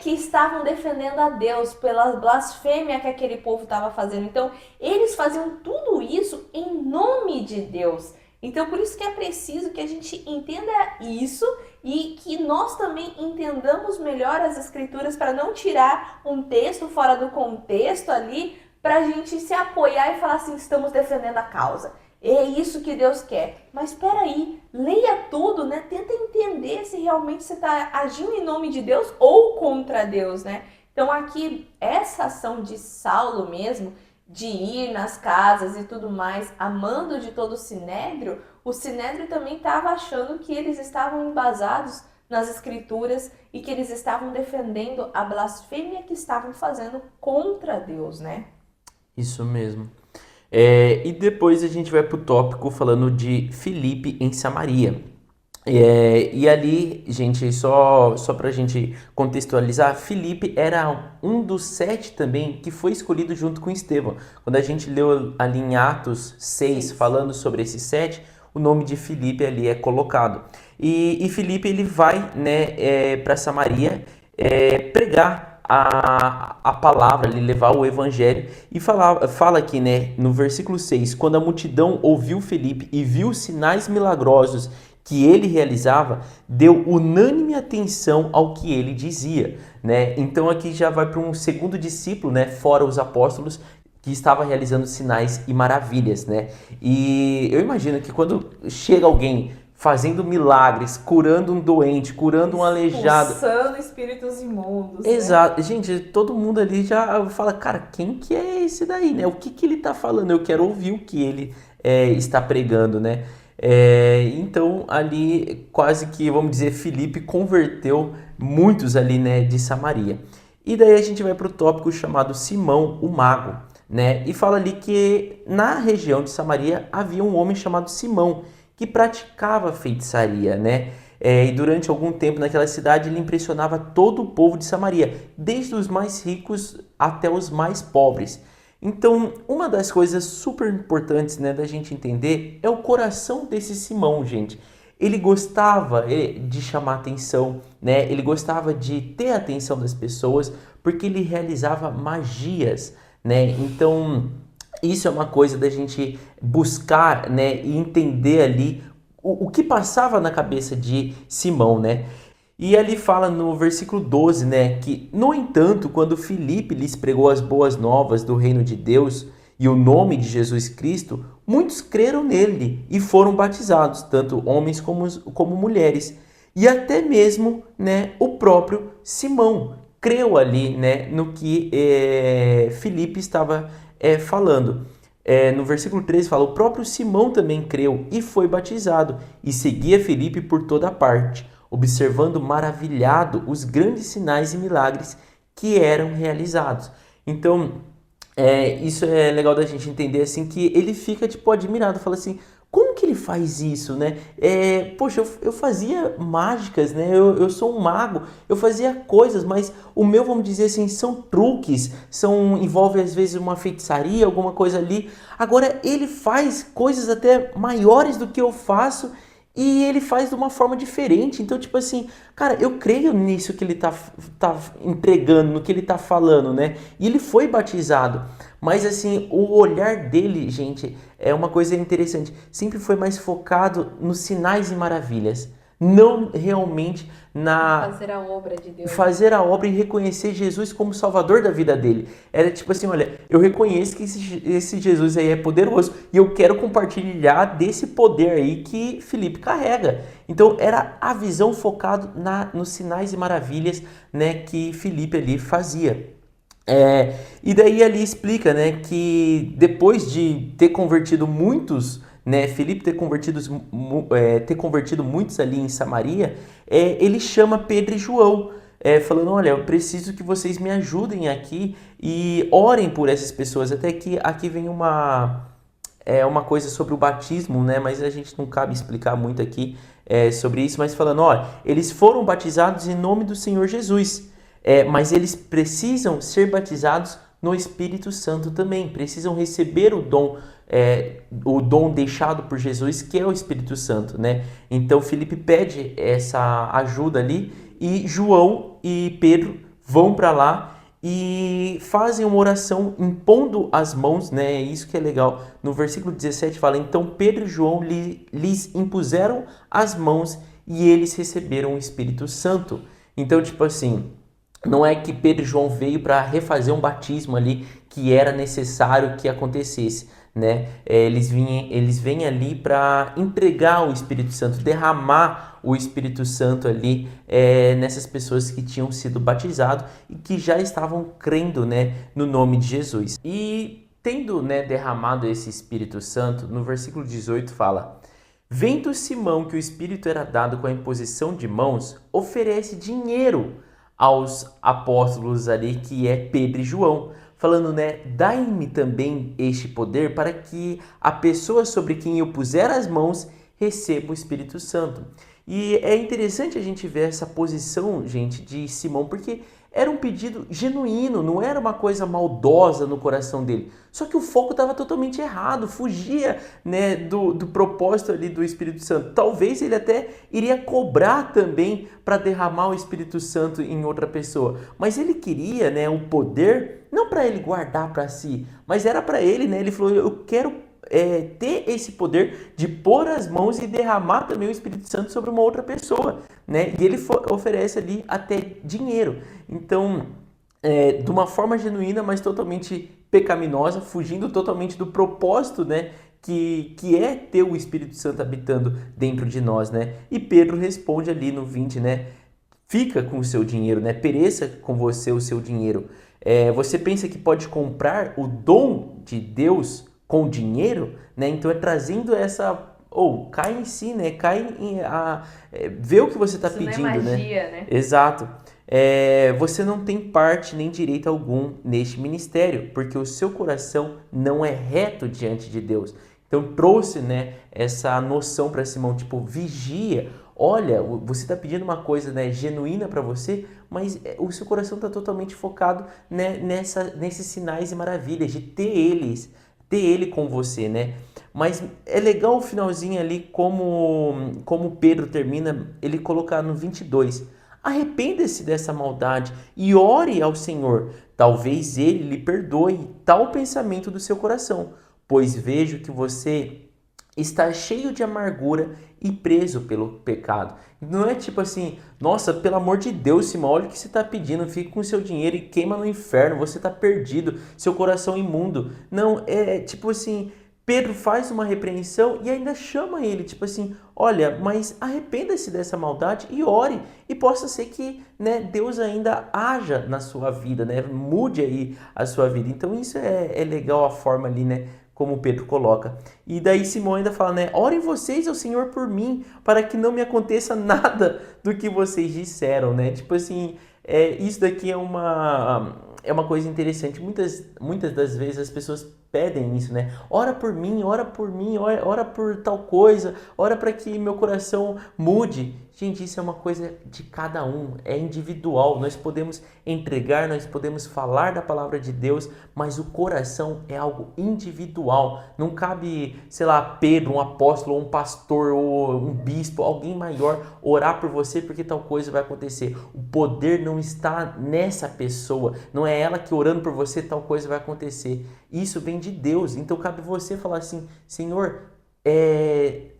que estavam defendendo a Deus pela blasfêmia que aquele povo estava fazendo. Então, eles faziam tudo isso em nome de Deus. Então, por isso que é preciso que a gente entenda isso e que nós também entendamos melhor as escrituras para não tirar um texto fora do contexto ali, para a gente se apoiar e falar assim, estamos defendendo a causa. É isso que Deus quer. Mas espera aí, leia tudo, né? Tenta entender se realmente você está agindo em nome de Deus ou contra Deus, né? Então aqui, essa ação de Saulo mesmo, de ir nas casas e tudo mais, amando de todo o Sinédrio também estava achando que eles estavam embasados nas escrituras e que eles estavam defendendo a blasfêmia que estavam fazendo contra Deus, né? Isso mesmo. E depois a gente vai para o tópico falando de Filipe em Samaria. E ali, gente, só para a gente contextualizar, Filipe era um dos 7 também que foi escolhido junto com Estevão. Quando a gente leu ali em Atos 6, falando sobre esses 7, o nome de Filipe ali é colocado. E Filipe ele vai, né, para Samaria pregar a palavra, ele levar o evangelho e fala aqui, né, no versículo 6, quando a multidão ouviu Filipe e viu os sinais milagrosos que ele realizava, deu unânime atenção ao que ele dizia, né? Então aqui já vai para um segundo discípulo, né, fora os apóstolos, que estava realizando sinais e maravilhas, né? E eu imagino que quando chega alguém fazendo milagres, curando um doente, curando um aleijado, expulsando espíritos imundos, exato, né? Gente, todo mundo ali já fala, cara, quem que é esse daí, né? O que que ele tá falando? Eu quero ouvir o que ele está pregando, né? Então ali quase que, vamos dizer, Filipe converteu muitos ali, né, de Samaria. E daí a gente vai para o tópico chamado Simão o Mago, né? E fala ali que na região de Samaria havia um homem chamado Simão que praticava feitiçaria, né? E durante algum tempo naquela cidade ele impressionava todo o povo de Samaria, desde os mais ricos até os mais pobres. Então, uma das coisas super importantes, né, da gente entender é o coração desse Simão, gente. Ele gostava de chamar atenção, né? Ele gostava de ter a atenção das pessoas porque ele realizava magias, né? Então, isso é uma coisa da gente buscar, né, e entender ali o que passava na cabeça de Simão, né? E ali fala no versículo 12, né, que, no entanto, quando Filipe lhes pregou as boas novas do reino de Deus e o nome de Jesus Cristo, muitos creram nele e foram batizados, tanto homens como mulheres. E até mesmo, né, o próprio Simão creu ali, né, no que Filipe estava falando. No versículo 13 fala, o próprio Simão também creu e foi batizado e seguia Filipe por toda parte, observando maravilhado os grandes sinais e milagres que eram realizados. Então, isso é legal da gente entender, assim, que ele fica, tipo, admirado, fala assim, como que ele faz isso, né? Poxa, eu fazia mágicas, né? Eu sou um mago, eu fazia coisas, mas o meu, vamos dizer assim, são truques, envolve às vezes uma feitiçaria, alguma coisa ali. Agora ele faz coisas até maiores do que eu faço e ele faz de uma forma diferente. Então, tipo assim, cara, eu creio nisso que ele tá entregando, no que ele tá falando, né? E ele foi batizado. Mas assim, o olhar dele, gente, é uma coisa interessante. Sempre foi mais focado nos sinais e maravilhas. Não realmente na Fazer a obra de Deus, né? fazer a obra e reconhecer Jesus como Salvador da vida dele. Era tipo assim, olha, eu reconheço que esse Jesus aí é poderoso e eu quero compartilhar desse poder aí que Felipe carrega. Então era a visão focada nos sinais e maravilhas, né, que Felipe ali fazia. E daí ali explica, né, que depois de ter convertido muitos, né, Felipe ter convertido muitos ali em Samaria, ele chama Pedro e João, falando, olha, eu preciso que vocês me ajudem aqui e orem por essas pessoas. Até que aqui vem uma coisa sobre o batismo, né, mas a gente não cabe explicar muito aqui sobre isso, mas falando, olha, eles foram batizados em nome do Senhor Jesus. Mas eles precisam ser batizados no Espírito Santo também, precisam receber o dom deixado por Jesus, que é o Espírito Santo, né? Então Felipe pede essa ajuda ali e João e Pedro vão para lá e fazem uma oração impondo as mãos, né? É isso que é legal. No versículo 17 fala: então Pedro e João lhes impuseram as mãos e eles receberam o Espírito Santo. Então, tipo assim, não é que Pedro e João veio para refazer um batismo ali que era necessário que acontecesse, né? Eles vêm ali para entregar o Espírito Santo, derramar o Espírito Santo ali nessas pessoas que tinham sido batizados e que já estavam crendo, né, no nome de Jesus. E tendo, né, derramado esse Espírito Santo, no versículo 18 fala: vendo Simão que o Espírito era dado com a imposição de mãos, oferece dinheiro aos apóstolos ali, que é Pedro e João, falando, né, dai-me também este poder para que a pessoa sobre quem eu puser as mãos receba o Espírito Santo. E é interessante a gente ver essa posição, gente, de Simão, porque era um pedido genuíno, não era uma coisa maldosa no coração dele. Só que o foco estava totalmente errado, fugia, né, do propósito ali do Espírito Santo. Talvez ele até iria cobrar também para derramar o Espírito Santo em outra pessoa. Mas ele queria, né, o poder, não para ele guardar para si, mas era para ele, né? Ele falou, eu quero ter esse poder de pôr as mãos e derramar também o Espírito Santo sobre uma outra pessoa, né? E ele oferece ali até dinheiro. Então, de uma forma genuína, mas totalmente pecaminosa, fugindo totalmente do propósito, né? Que é ter o Espírito Santo habitando dentro de nós, né? E Pedro responde ali no 20, né? Fica com o seu dinheiro, né? Pereça com você o seu dinheiro. Você pensa que pode comprar o dom de Deus com dinheiro, né? Então é trazendo cai em si, né? Vê o que você está pedindo, isso não é magia, né? né? Exato. Você não tem parte nem direito algum neste ministério, porque o seu coração não é reto diante de Deus. Então trouxe, né, essa noção para Simão, tipo, vigia. Olha, você está pedindo uma coisa, né, genuína para você, mas o seu coração está totalmente focado, né, nesses sinais e maravilhas de ter ele com você, né? Mas é legal o finalzinho ali, como Pedro termina, ele colocar no 22. Arrependa-se dessa maldade e ore ao Senhor. Talvez ele lhe perdoe tal pensamento do seu coração, pois vejo que você está cheio de amargura e preso pelo pecado. Não é tipo assim, nossa, pelo amor de Deus, Simão, olha o que você está pedindo, fica com seu dinheiro e queima no inferno, você está perdido, seu coração imundo. Não, é tipo assim, Pedro faz uma repreensão e ainda chama ele, tipo assim, olha, mas arrependa-se dessa maldade e ore, e possa ser que, né, Deus ainda haja na sua vida, né, mude aí a sua vida. Então isso é legal a forma ali, né, como Pedro coloca. E daí Simão ainda fala, né, orem vocês ao Senhor por mim, para que não me aconteça nada do que vocês disseram, né, tipo assim, isso daqui é uma coisa interessante. Muitas das vezes as pessoas pedem isso, né? Ora por mim, ora por tal coisa, ora para que meu coração mude. Gente, isso é uma coisa de cada um, é individual. Nós podemos entregar, nós podemos falar da palavra de Deus, mas o coração é algo individual. Não cabe, sei lá, Pedro, um apóstolo, ou um pastor, ou um bispo, alguém maior orar por você porque tal coisa vai acontecer. O poder não está nessa pessoa, não é ela que orando por você tal coisa vai acontecer. Isso vem de Deus. Então cabe você falar assim: Senhor,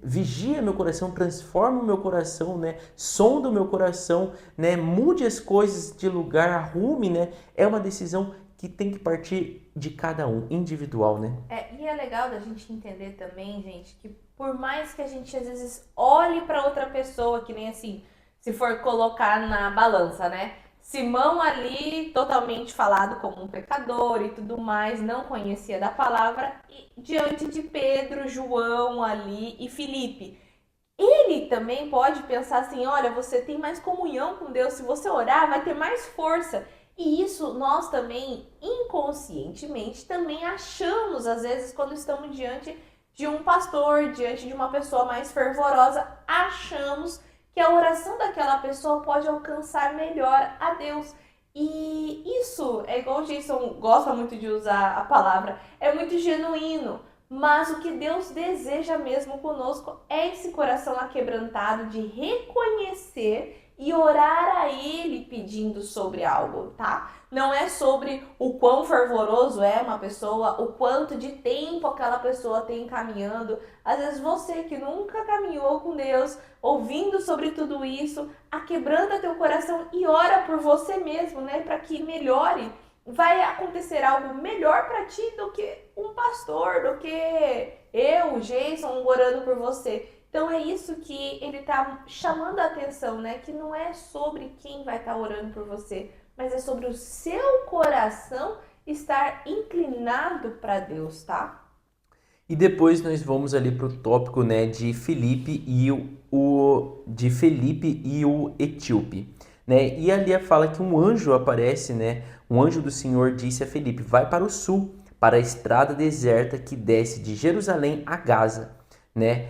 vigia meu coração, transforma o meu coração, né? Sonda o meu coração, né? Mude as coisas de lugar, arrume, né? É uma decisão que tem que partir de cada um, individual, né? E é legal da gente entender também, gente, que por mais que a gente às vezes olhe para outra pessoa, que nem assim, se for colocar na balança, né? Simão ali, totalmente falado como um pecador e tudo mais, não conhecia da palavra, e diante de Pedro, João ali e Filipe. Ele também pode pensar assim, olha, você tem mais comunhão com Deus, se você orar, vai ter mais força. E isso nós também, inconscientemente, também achamos, às vezes, quando estamos diante de um pastor, diante de uma pessoa mais fervorosa, achamos que a oração daquela pessoa pode alcançar melhor a Deus. E isso é igual o Jason gosta muito de usar a palavra, é muito genuíno. Mas o que Deus deseja mesmo conosco é esse coração aquebrantado de reconhecer e orar a Ele pedindo sobre algo, tá? Não é sobre o quão fervoroso é uma pessoa, o quanto de tempo aquela pessoa tem caminhando. Às vezes você que nunca caminhou com Deus, ouvindo sobre tudo isso, aquebranta teu coração e ora por você mesmo, né? Para que melhore. Vai acontecer algo melhor para ti do que um pastor, do que eu, Jason, orando por você. Então é isso que ele tá chamando a atenção, né? Que não é sobre quem vai estar orando por você, mas é sobre o seu coração estar inclinado para Deus, tá? E depois nós vamos ali para o tópico, né, de Filipe e de Felipe e o etíope, né? E ali fala que um anjo aparece, né? Um anjo do Senhor disse a Felipe: vai para o sul, para a estrada deserta que desce de Jerusalém a Gaza, né?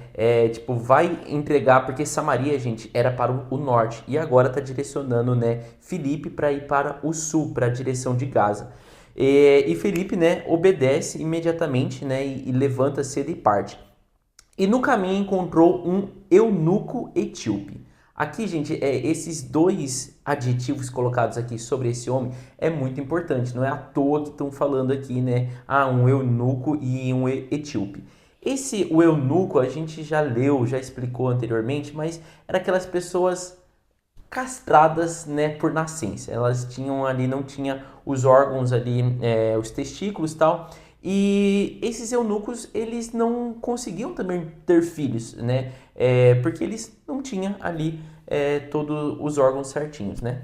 Tipo, vai entregar, porque Samaria, gente, era para o norte e agora está direcionando, né, Felipe para ir para o sul, para a direção de Gaza. E Felipe, né, obedece imediatamente, né, e levanta cedo e parte. E no caminho encontrou um eunuco etíope. Aqui, gente, esses dois adjetivos colocados aqui sobre esse homem é muito importante. Não é à toa que estão falando aqui, né? Um eunuco e um etíope. O eunuco, a gente já leu, já explicou anteriormente, mas era aquelas pessoas castradas, né, por nascença. Elas tinham ali, não tinha os órgãos ali, os testículos e tal. E esses eunucos, eles não conseguiam também ter filhos, né? Porque eles não tinham ali todos os órgãos certinhos, né?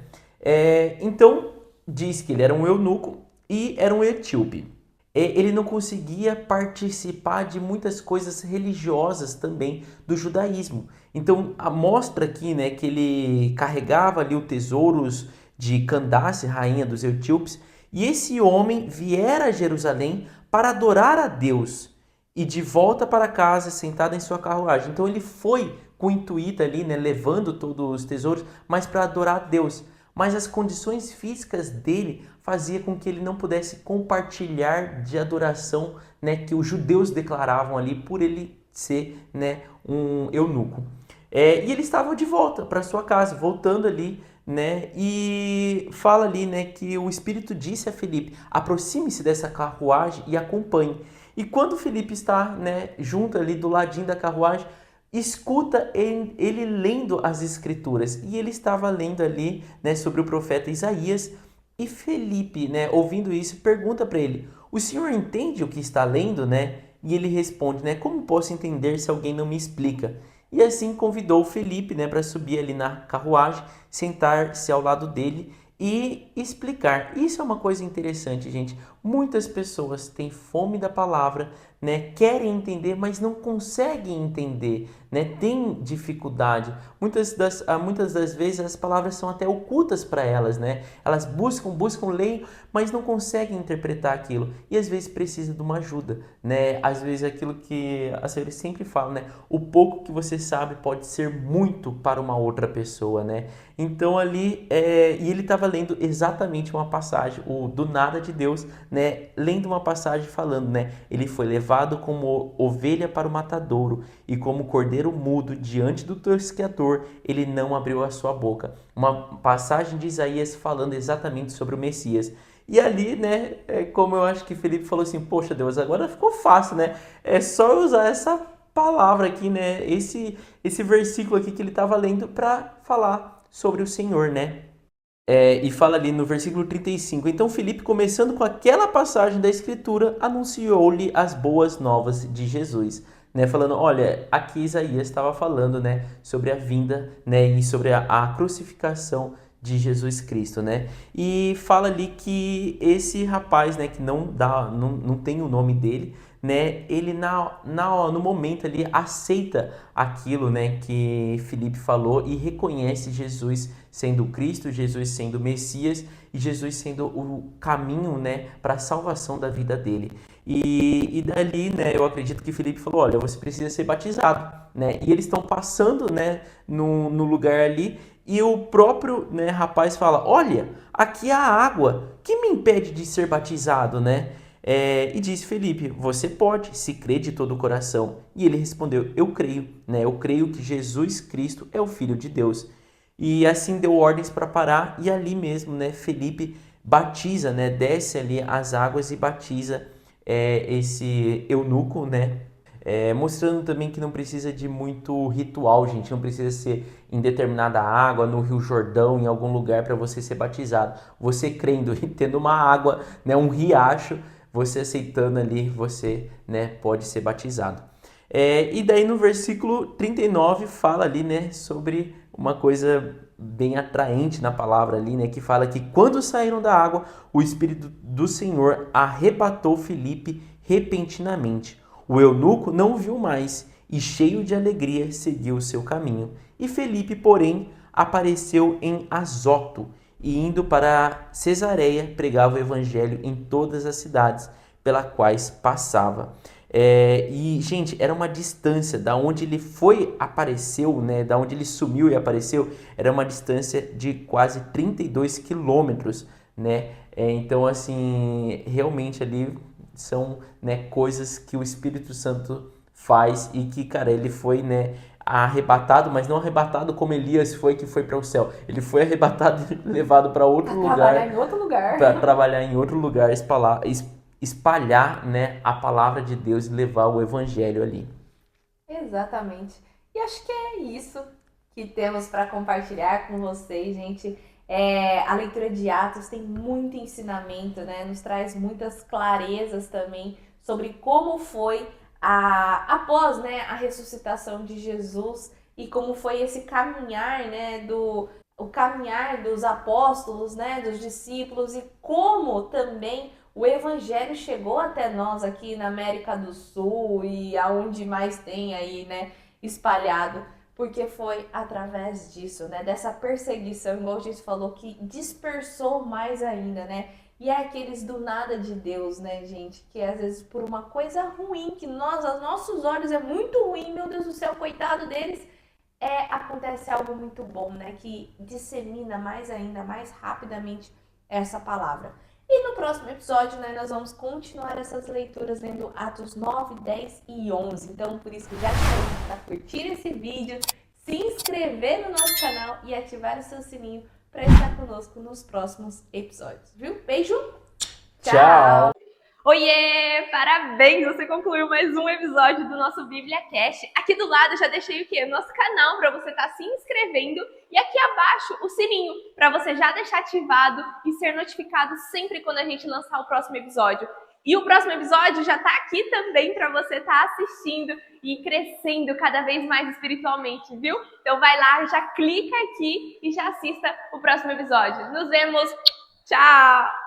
Então, diz que ele era um eunuco e era um etíope. Ele não conseguia participar de muitas coisas religiosas também do judaísmo. Então, mostra aqui, né, que ele carregava ali os tesouros de Candace, rainha dos etíopes, e esse homem viera a Jerusalém para adorar a Deus e de volta para casa sentado em sua carruagem. Então ele foi com o intuito ali, né, levando todos os tesouros, mas para adorar a Deus. Mas as condições físicas dele fazia com que ele não pudesse compartilhar de adoração, né, que os judeus declaravam ali por ele ser, né, um eunuco. E ele estava de volta para sua casa, voltando ali, né? E fala ali, né, que o Espírito disse a Felipe: aproxime-se dessa carruagem e acompanhe. E quando Felipe está, né, junto ali do ladinho da carruagem, escuta ele lendo as Escrituras. E ele estava lendo ali, né, sobre o profeta Isaías. E Felipe, né, ouvindo isso, pergunta para ele: o senhor entende o que está lendo, né? E ele responde, né: como posso entender se alguém não me explica? E assim convidou Felipe, né, para subir ali na carruagem, sentar-se ao lado dele e explicar. Isso é uma coisa interessante, gente. Muitas pessoas têm fome da palavra, né, querem entender, mas não conseguem entender, né, tem dificuldade. Muitas das vezes as palavras são até ocultas para elas, né? Elas buscam, leem, mas não conseguem interpretar aquilo. E às vezes precisa de uma ajuda, né? Às vezes aquilo que a senhora sempre fala, né? O pouco que você sabe pode ser muito para uma outra pessoa, né? Então ali, e ele estava lendo exatamente uma passagem, o do nada de Deus, né? Lendo uma passagem falando, né? Ele foi levado como ovelha para o matadouro e como cordeiro mudo diante do tosqueador, ele não abriu a sua boca. Uma passagem de Isaías falando exatamente sobre o Messias. E ali, né, como eu acho que Felipe falou assim, poxa Deus, agora ficou fácil, né? É só eu usar essa palavra aqui, né? Esse versículo aqui que ele estava lendo para falar sobre o Senhor, né? E fala ali no versículo 35. Então Filipe, começando com aquela passagem da Escritura, anunciou-lhe as boas novas de Jesus, né? Falando, olha, aqui Isaías estava falando, né, sobre a vinda, né, e sobre a crucificação de Jesus Cristo, né? E fala ali que esse rapaz, né, que não tem o nome dele, né, ele no momento ali aceita aquilo, né, que Filipe falou e reconhece Jesus sendo Cristo, Jesus sendo Messias e Jesus sendo o caminho, né, para a salvação da vida dele. E dali, né, eu acredito que Filipe falou, olha, você precisa ser batizado, né? E eles estão passando, né, no lugar ali e o próprio, né, rapaz fala, olha, aqui há água, que me impede de ser batizado, né? E disse Felipe, você pode, se crê de todo o coração. E ele respondeu, eu creio, né? Eu creio que Jesus Cristo é o Filho de Deus. E assim deu ordens para parar e ali mesmo, né, Felipe batiza, né, desce ali as águas e batiza esse eunuco, né, mostrando também que não precisa de muito ritual, gente, não precisa ser em determinada água, no Rio Jordão, em algum lugar para você ser batizado. Você crendo e tendo uma água, né, um riacho, você aceitando ali, você, né, pode ser batizado. E daí no versículo 39 fala ali, né, sobre uma coisa bem atraente na palavra ali, né, que fala que quando saíram da água, o Espírito do Senhor arrebatou Filipe repentinamente. O eunuco não o viu mais e, cheio de alegria, seguiu o seu caminho. E Felipe, porém, apareceu em Azoto e, indo para Cesareia, pregava o evangelho em todas as cidades pelas quais passava. Gente, era uma distância da onde ele apareceu, né, da onde ele sumiu e apareceu, era uma distância de quase 32 quilômetros, né? Então, assim, realmente ali são, né, coisas que o Espírito Santo faz e que, cara, ele foi, né, arrebatado, mas não arrebatado como Elias foi, que foi para o céu. Ele foi arrebatado e levado para outro Trabalhar lugar, em outro lugar. para trabalhar em outro lugar, espalhar, né, a palavra de Deus e levar o evangelho ali. Exatamente. E acho que é isso que temos para compartilhar com vocês, gente. A leitura de Atos tem muito ensinamento, né? Nos traz muitas clarezas também sobre como foi após, né, a ressuscitação de Jesus e como foi esse caminhar, né, o caminhar dos apóstolos, né, dos discípulos e como também o evangelho chegou até nós aqui na América do Sul e aonde mais tem aí, né, espalhado, porque foi através disso, né, dessa perseguição, igual a gente falou, que dispersou mais ainda, né? E é aqueles do nada de Deus, né, gente? Que às vezes por uma coisa ruim, que aos nossos olhos é muito ruim, meu Deus do céu, coitado deles, acontece algo muito bom, né? Que dissemina mais ainda, mais rapidamente essa palavra. E no próximo episódio, né, nós vamos continuar essas leituras lendo Atos 9, 10 e 11. Então, por isso que já te convido para curtir esse vídeo, se inscrever no nosso canal e ativar o seu sininho para estar conosco nos próximos episódios, viu? Beijo! Tchau! Oiê! Parabéns! Você concluiu mais um episódio do nosso Bíblia Cast. Aqui do lado eu já deixei o quê? O nosso canal para você estar se inscrevendo e aqui abaixo o sininho para você já deixar ativado e ser notificado sempre quando a gente lançar o próximo episódio. E o próximo episódio já tá aqui também para você estar assistindo e crescendo cada vez mais espiritualmente, viu? Então vai lá, já clica aqui e já assista o próximo episódio. Nos vemos! Tchau!